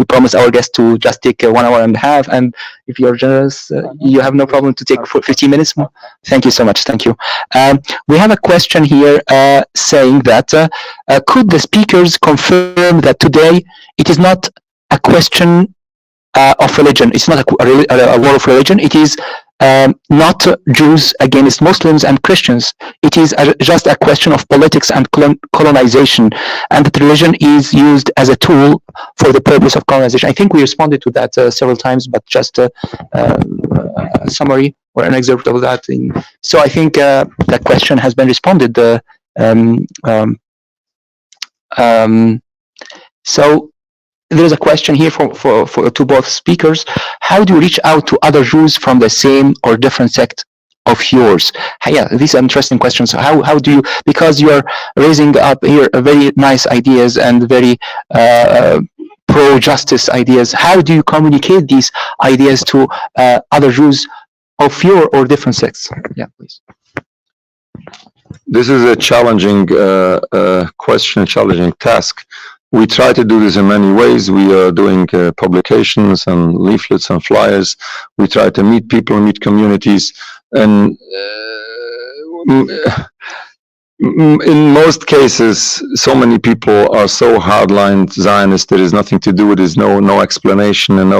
S1: promised our guests to just take 1 hour and a half, and if you're generous, you have no problem to take 15 minutes more. Thank you so much. Thank you. We have a question here saying that could the speakers confirm that today it is not a question of religion? It's not a war of religion. It is not Jews against Muslims and Christians. It is just a question of politics and colonization, and that religion is used as a tool for the purpose of colonization. I think we responded to that several times, but just a summary or an excerpt of that. So I think that question has been responded. So there is a question here to both speakers. How do you reach out to other Jews from the same or different sect of yours? Yeah, these are interesting questions. How do you, because you are raising up here very nice ideas and very pro-justice ideas, how do you communicate these ideas to other Jews of your or different sects? Yeah, please.
S4: This is a challenging question, a challenging task. We try to do this in many ways. We are doing publications and leaflets and flyers. We try to meet people, meet communities, and in most cases, so many people are so hardline Zionist. There is nothing to do. There is no explanation, and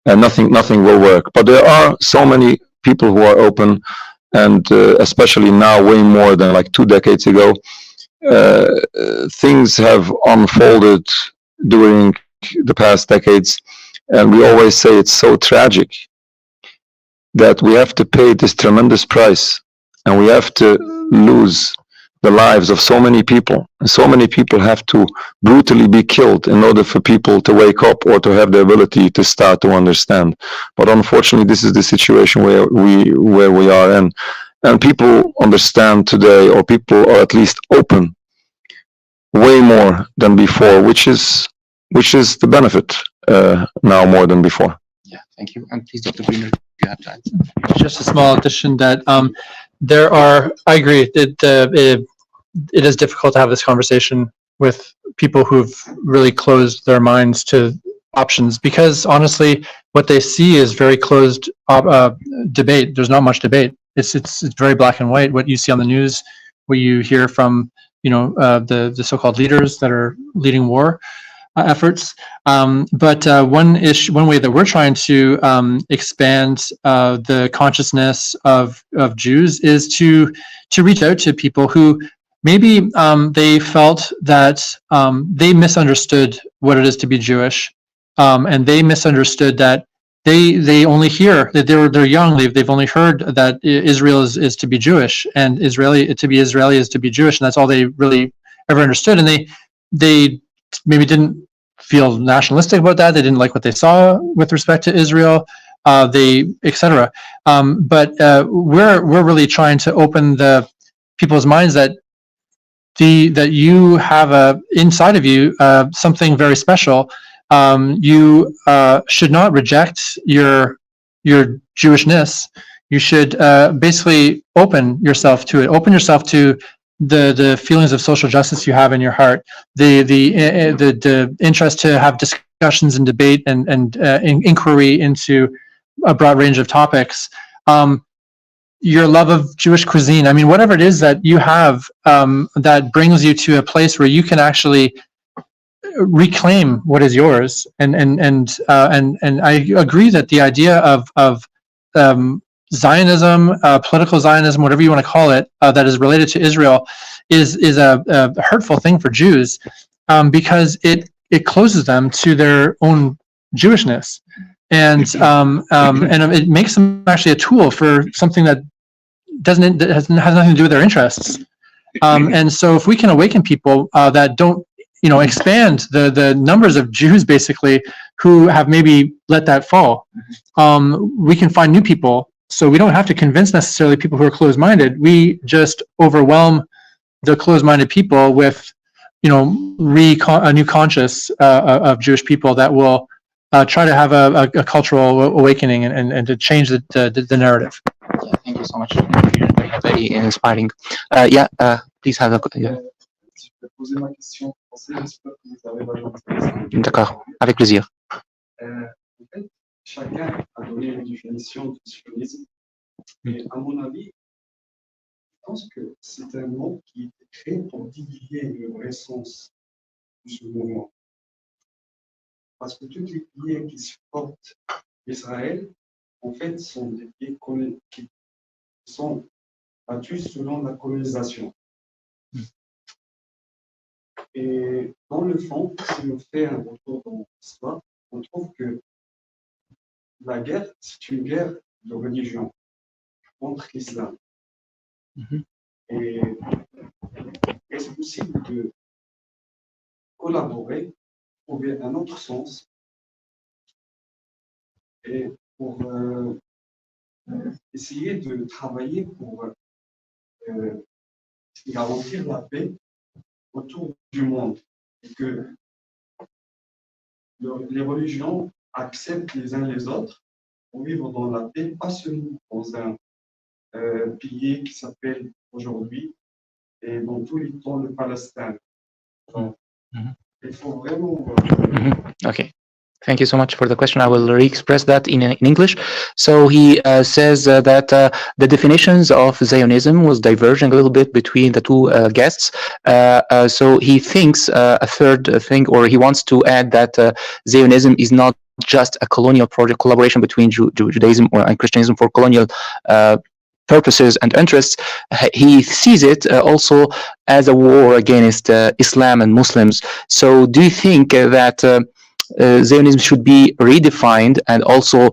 S4: nothing will work. But there are so many people who are open, and especially now, way more than like 2 decades ago. Things have unfolded during the past decades, and we always say it's so tragic that we have to pay this tremendous price, and we have to lose the lives of so many people. And so many people have to brutally be killed in order for people to wake up or to have the ability to start to understand. But unfortunately, this is the situation where we are in. And people understand today, or people are at least open way more than before, which is the benefit now more than before.
S1: Yeah, thank you. And please, Dr. Greener, you have to answer.
S2: Just a small addition that I agree that it is difficult to have this conversation with people who've really closed their minds to options, because honestly, what they see is very closed debate. There's not much debate. It's very black and white. What you see on the news, what you hear from the so-called leaders that are leading war efforts. But one way that we're trying to expand the consciousness of Jews is to reach out to people who maybe they felt that they misunderstood what it is to be Jewish, and they misunderstood that they only hear that they're young. They've only heard that Israel is to be Jewish, and to be Israeli is to be Jewish, and that's all they really ever understood. And they maybe didn't feel nationalistic about that. They didn't like what they saw with respect to Israel, etc. But we're really trying to open the people's minds that you have inside of you something very special. You should not reject your Jewishness. You should basically open yourself to it. Open yourself to the feelings of social justice you have in your heart, the interest to have discussions and debate and inquiry into a broad range of topics. Your love of Jewish cuisine. I mean, whatever it is that you have that brings you to a place where you can actually reclaim what is yours. And I agree that the idea of Zionism, political Zionism, whatever you want to call it, that is related to Israel, is a hurtful thing for Jews, because it closes them to their own Jewishness, and it makes them actually a tool for something that has nothing to do with their interests. And so, if we can awaken people that don't, expand the numbers of Jews basically who have maybe let that fall, we can find new people. So we don't have to convince necessarily people who are closed-minded. We just overwhelm the closed-minded people with, a new conscious of Jewish people that will try to have a cultural awakening and to change the narrative.
S1: Yeah, thank you so much. Very inspiring. Please have a. Yeah. D'accord, avec plaisir.
S8: En fait, chacun a donné une définition du sionisme. Et à mon avis, je pense que c'est un mot qui est créé pour diviser le vrai sens de ce mouvement. Parce que tous les pays qui supportent Israël, en fait, sont des pays qui sont battus selon la colonisation. Et dans le fond, si on fait un retour dans l'histoire, on trouve que la guerre, c'est une guerre de religion contre l'islam. Et est-ce possible de collaborer, trouver un autre sens et pour essayer de travailler pour garantir la paix autour du monde et que les religions acceptent les uns les autres pour vivre dans la paix, pas seulement dans un pays qui s'appelle aujourd'hui et dans tout le temps le Palestine. Donc, il faut vraiment.
S1: Okay. Thank you so much for the question. I will re-express that in English. So he says that the definitions of Zionism was diverging a little bit between the two guests. So he thinks a third thing, or he wants to add that Zionism is not just a colonial project collaboration between Judaism and Christianism for colonial purposes and interests. He sees it also as a war against Islam and Muslims. So do you think that Zionism should be redefined and also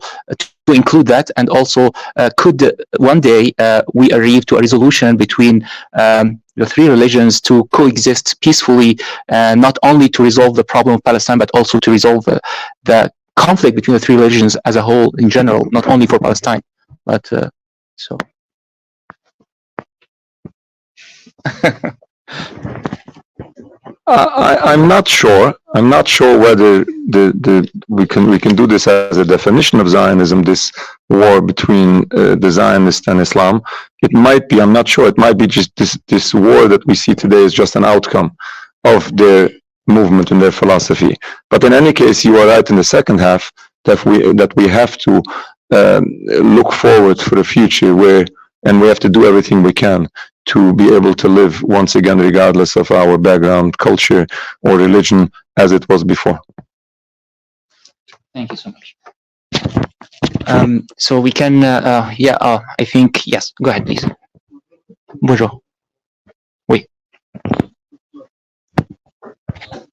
S1: to include that, and also could one day we arrive to a resolution between the three religions to coexist peacefully, not only to resolve the problem of Palestine, but also to resolve the conflict between the three religions as a whole in general, not only for Palestine, but so.
S4: I'm not sure. I'm not sure whether we can do this as a definition of Zionism. This war between the Zionists and Islam. It might be. I'm not sure. It might be just this war that we see today is just an outcome of their movement and their philosophy. But in any case, you are right in the second half that we have to look forward for the future and we have to do everything we can to be able to live once again, regardless of our background, culture, or religion, as it was before.
S1: Thank you so much. So we can, I think, yes, go ahead, please. Bonjour. Oui.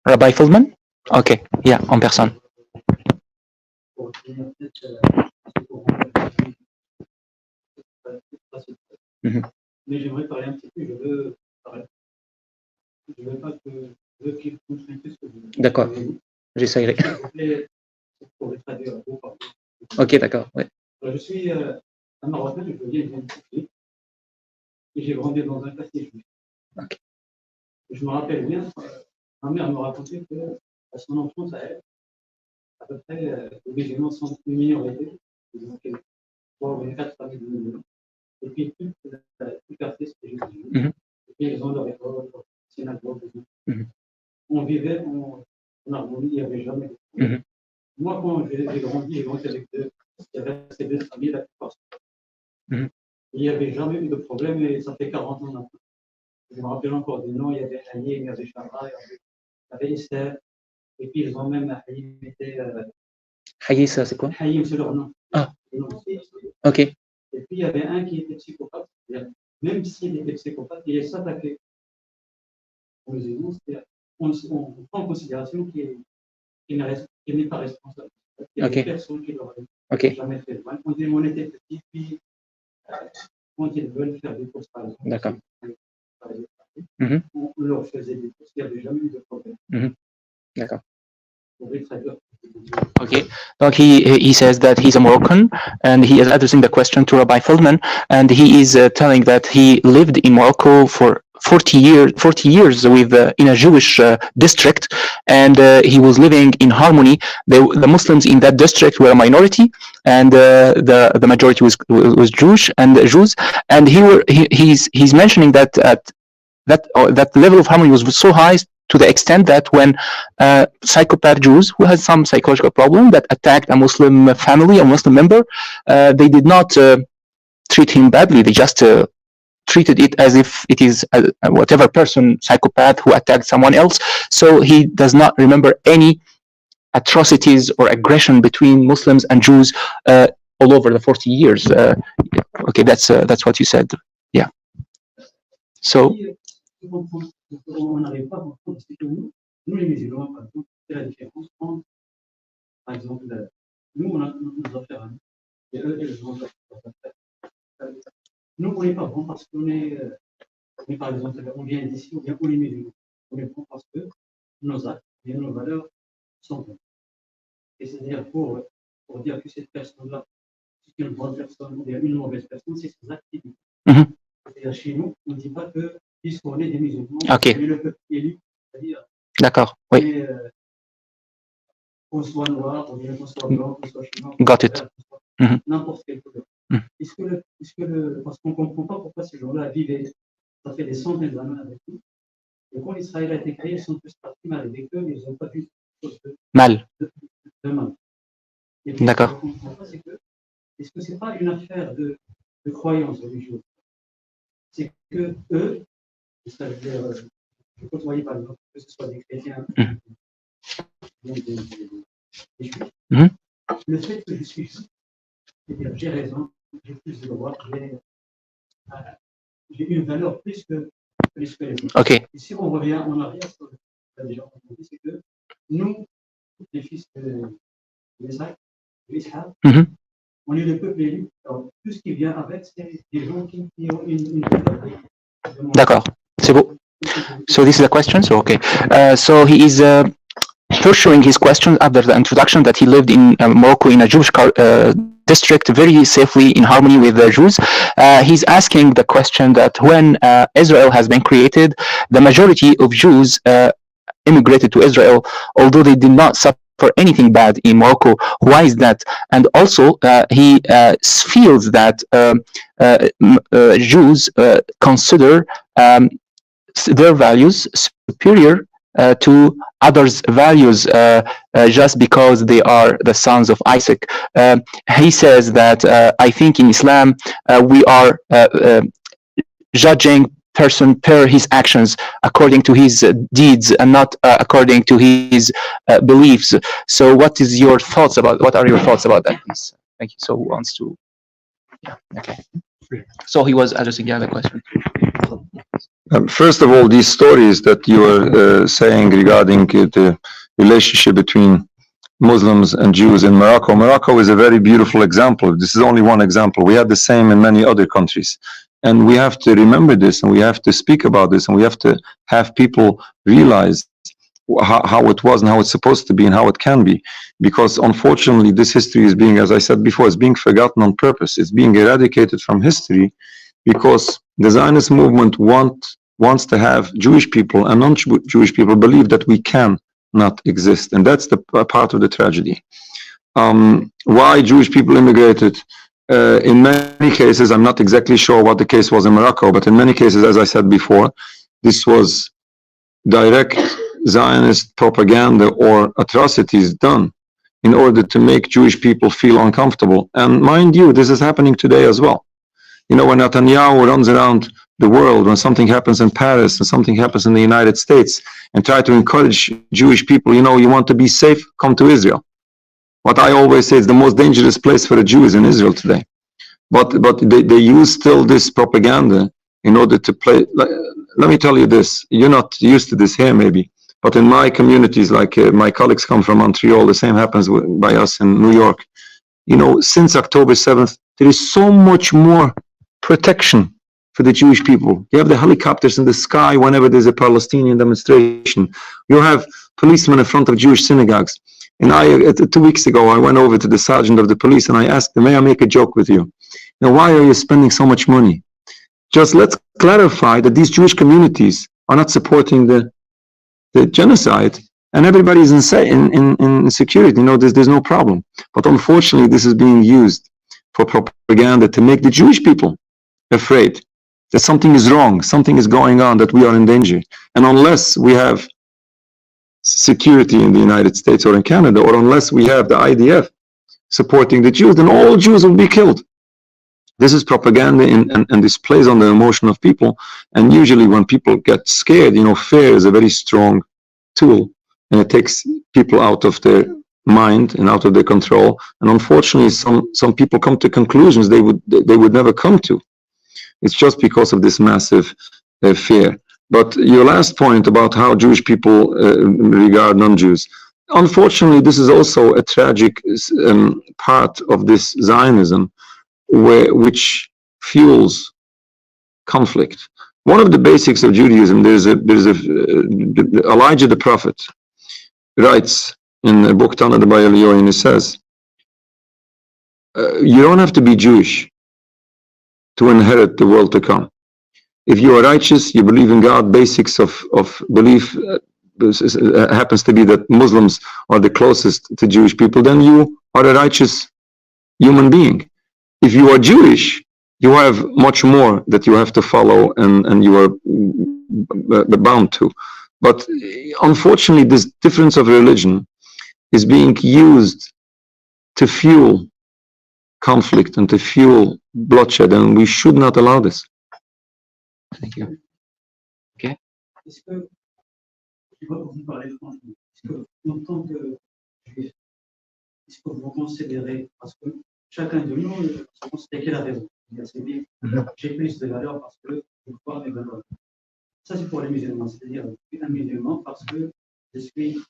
S1: Rabbi Feldman? Okay, yeah, en personne.
S9: Mais j'aimerais parler un petit peu, je veux pas que je veux qu'il comprenne ce que vous dites.
S1: D'accord, j'essayerai.
S9: Pour le traduire,
S1: Ok, d'accord, ouais.
S9: Je suis un Marocain, je viens d'une petite ville et j'ai grandi dans un quartier juif.
S1: Okay.
S9: Je me rappelle bien, ma mère me racontait qu'à son enfance, à elle, à peu près, les musulmans sont une minorité, donc 3 ou 4 familles de musulmans. Et puis tout quartier, c'était juste juif. Et puis ils ont leur école, leur synagogue. On vivait en harmonie, il n'y avait jamais de problème. Moi, quand j'ai grandi avec il y avait ces deux familles la plupart. Il n'y avait jamais eu de problème et ça fait 40 ans maintenant. Je me rappelle encore des noms, il y avait Haïm, il y avait Shara, il y avait Esther, et puis ils ont même Haïm était.
S1: Haïm, ça c'est quoi?
S9: Haïm, c'est leur nom.
S1: Ah, ok.
S9: Et puis il y avait un qui était psychopathe, même s'il était psychopathe, il s'attaquait aux musulmans, on prend en considération qu'il n'est pas responsable. Il y a des personnes qui l'auraient jamais fait. Quand on était petit, puis quand ils veulent faire des courses, par exemple,
S1: d'accord.
S9: On leur faisait des courses, il n'y avait jamais eu de problème.
S1: D'accord. Okay, donc he says that he's a Moroccan and he is addressing the question to Rabbi Feldman, and he is telling that he lived in Morocco for 40 years with in a Jewish district, and he was living in harmony. The Muslims in that district were a minority, and the majority was Jews, and he's mentioning that that level of harmony was so high to the extent that when psychopath Jews who had some psychological problem that attacked a Muslim family, a Muslim member, they did not treat him badly. They just treated it as if it is whatever person, psychopath, who attacked someone else. So he does not remember any atrocities or aggression between Muslims and Jews all over the 40 years. Okay, that's what you said. Yeah. So.
S9: On n'arrive pas à comprendre ce que nous les musulmans, par exemple, c'est la différence entre, par exemple, nous, on a nos affaires à nous, et eux, ils ont leurs affaires. Nous, on n'est pas bon parce qu'on est, par exemple, on vient d'ici, ou bien on est musulmans. On est bon parce que nos actes et nos valeurs sont bons. Et c'est-à-dire pour dire que cette personne-là, qu'une bonne personne ou bien une mauvaise personne, c'est ses activités.
S1: Mhm.
S9: C'est-à-dire, chez nous, on ne dit pas que, puisqu'on est des musulmans,
S1: Ok.
S9: on est le peuple élu, c'est-à-dire,
S1: D'accord.
S9: on
S1: Oui.
S9: est, qu'on soit noir, ou bien qu'on soit blanc, qu'on soit chinois,
S1: Got it. Mhm.
S9: n'importe quelle couleur.
S1: Mhm.
S9: Parce qu'on ne comprend pas pourquoi ces gens-là vivaient, ça fait des centaines d'années avec nous. Et quand Israël a été créé, ils sont tous partis mal avec eux, ils n'ont pas vu quelque chose
S1: Mal.
S9: de mal. Et puis,
S1: D'accord.
S9: ce qu'on ne comprend pas, c'est que, est-ce que ce n'est pas une affaire de croyance religieuse? C'est que eux, c'est-à-dire, je côtoyais par exemple, que ce soit des chrétiens, des juifs, le fait que je suis juif, c'est-à-dire j'ai raison, j'ai plus de droits, j'ai une valeur plus que les autres.
S1: Ok.
S9: Et si on revient en arrière, ce que les gens ont dit, c'est que nous, les fils d'Isaac, on est le peuple élu. Alors, tout ce qui vient avec, c'est des gens qui ont une valeur.
S1: D'accord. C'est beau. So this is a question. So okay. So he is pursuing his question after the introduction that he lived in Morocco in a Jewish district very safely in harmony with the Jews. He's asking the question that when Israel has been created, the majority of Jews immigrated to Israel, although they did not suffer anything bad in Morocco. Why is that? And also, he feels that Jews consider their values superior to others' values just because they are the sons of Isaac. He says that I think in Islam we are judging person per his actions according to his deeds and not according to his beliefs. So what are your thoughts about that, please? Thank you. So who wants to? Yeah. Okay. So he was addressing the other question.
S4: First of all, these stories that you were saying regarding the relationship between Muslims and Jews in Morocco. Morocco is a very beautiful example. This is only one example. We had the same in many other countries. And we have to remember this, and we have to speak about this, and we have to have people realize how it was and how it's supposed to be and how it can be. Because unfortunately, this history is being, as I said before, it's being forgotten on purpose. It's being eradicated from history because the Zionist movement wants to have Jewish people and non-Jewish people believe that we can not exist. And that's the part of the tragedy. Why Jewish people immigrated? In many cases, I'm not exactly sure what the case was in Morocco, but in many cases, as I said before, this was direct Zionist propaganda or atrocities done in order to make Jewish people feel uncomfortable. And mind you, this is happening today as well. You know, when Netanyahu runs around the world, when something happens in Paris and something happens in the United States, and try to encourage Jewish people, you know, you want to be safe, come to Israel. What I always say is the most dangerous place for a Jew is in Israel today. But they use still this propaganda in order to play. Let me tell you this, you're not used to this here maybe, but in my communities, like my colleagues come from Montreal, the same happens by us in New York. You know, since October 7th, there is so much more protection for the Jewish people. You have the helicopters in the sky whenever there's a Palestinian demonstration. You have policemen in front of Jewish synagogues. And 2 weeks ago, I went over to the sergeant of the police and I asked him, may I make a joke with you? Now, why are you spending so much money? Just let's clarify that these Jewish communities are not supporting the genocide, and everybody's in security. You know, there's no problem. But unfortunately, this is being used for propaganda to make the Jewish people afraid that something is wrong, something is going on, that we are in danger. And unless we have security in the United States or in Canada, or unless we have the IDF supporting the Jews, then all Jews will be killed. This is propaganda and this plays on the emotion of people. And usually when people get scared, you know, fear is a very strong tool and it takes people out of their mind and out of their control. And unfortunately, some people come to conclusions they would never come to. It's just because of this massive fear. But your last point about how Jewish people regard non-Jews, unfortunately, this is also a tragic part of this Zionism, which fuels conflict. One of the basics of Judaism, there's Elijah the prophet writes in the book Tanakh by Eliyahu, and he says, you don't have to be Jewish to inherit the world to come. If you are righteous, you believe in God, basics of belief happens to be that Muslims are the closest to Jewish people, then you are a righteous human being. If you are Jewish, you have much more that you have to follow and you are bound to. But unfortunately, this difference of religion is being used to fuel conflict and to fuel bloodshed, and we should not allow this.
S1: Thank you. Okay.
S9: Est-ce que, je vois que vous parlez franchement, est-ce que, en tant que juif, est-ce que vous considérez, parce que chacun de nous se considère qu'il a raison, c'est bien, j'ai plus de valeur parce que je crois mes valeurs. Ça, c'est pour les musulmans, c'est-à-dire, je suis un musulman parce que je suis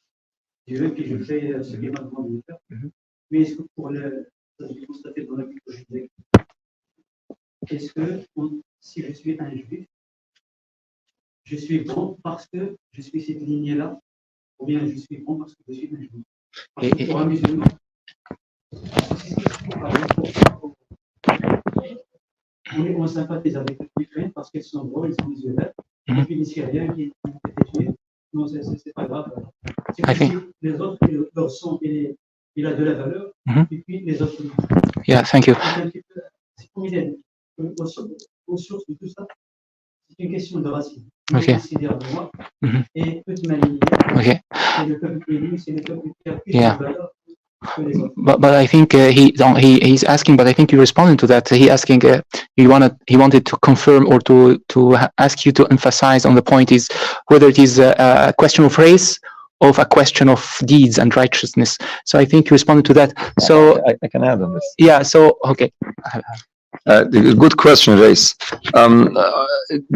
S9: Dieu, puis je fais ce qu'il m'a demandé de faire. Mais est-ce que pour le, ça, j'ai constaté dans la vie que je disais, est-ce que si je suis un juif, je suis bon parce que je suis cette lignée-là, ou bien je suis bon parce que je suis un juif. Parce que pour un musulman, on sympathise avec les Ukrainiens parce qu'ils sont bons, ils sont des yeux verts, et puis les Syriens qui ont été tués. Non, c'est pas grave. Si les autres, leur sang, il a de la valeur, et puis les autres.
S1: Yeah, thank you.
S9: C'est comme il est aux sources de tout ça. C'est une question de racisme.
S1: Okay.
S9: Moi, et toute ma lignée,
S1: Okay.
S9: c'est le peuple élu, c'est le peuple qui a plus
S1: Yeah.
S9: de valeur que les autres.
S1: But I think he's asking, but I think you responded to that. He asking he wanted to confirm or to ask you to emphasize on the point is whether it is a question of race or a question of deeds and righteousness. So I think you responded to that. So
S4: I can add on this.
S1: yeah. So okay.
S4: Good question, race.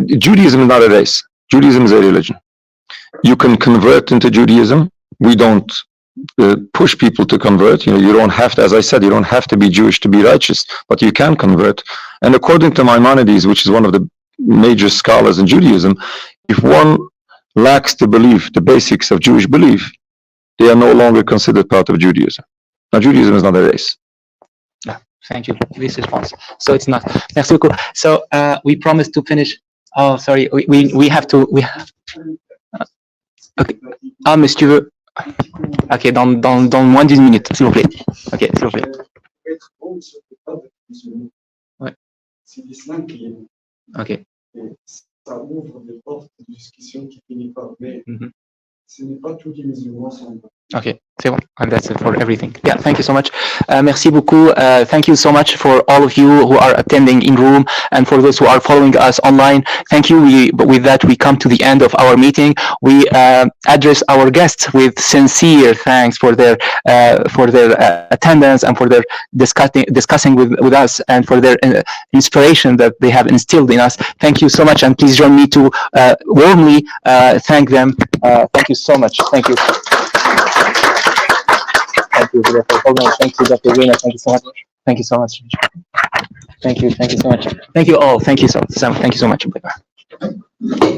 S4: Judaism is not a race. Judaism is a religion. You can convert into Judaism. We don't push people to convert. You don't have to, as I said, you don't have to be Jewish to be righteous, but you can convert. And according to Maimonides, which is one of the major scholars in Judaism, if one lacks the belief, the basics of Jewish belief, they are no longer considered part of Judaism. Now, Judaism is not a race.
S1: Thank you for this response. So it's not. Merci beaucoup. So we promised to finish. Oh, sorry. We have to. Okay. Ah, mais si tu veux. Ok, dans moins d'1 minute, s'il vous plaît. Ok, s'il vous plaît. Ouais.
S8: C'est l'islam qui est.
S1: Ok.
S8: Et ça ouvre des portes de discussion qui finissent par. Mais ce n'est pas tous les musulmans sont.
S1: Okay, c'est bon. And that's it for everything. Yeah, thank you so much. Merci beaucoup. Thank you so much for all of you who are attending in room and for those who are following us online. Thank you. With that, we come to the end of our meeting. We address our guests with sincere thanks for their attendance and for their discussing with us and for their inspiration that they have instilled in us. Thank you so much, and please join me to warmly thank them. Thank you so much. Thank you. Thank you, Dr. Holman. Thank you, Dr. Wiener. Thank you so much. Thank you so much. Thank you. Thank you so much. Thank you all. Thank you so much. Bye-bye.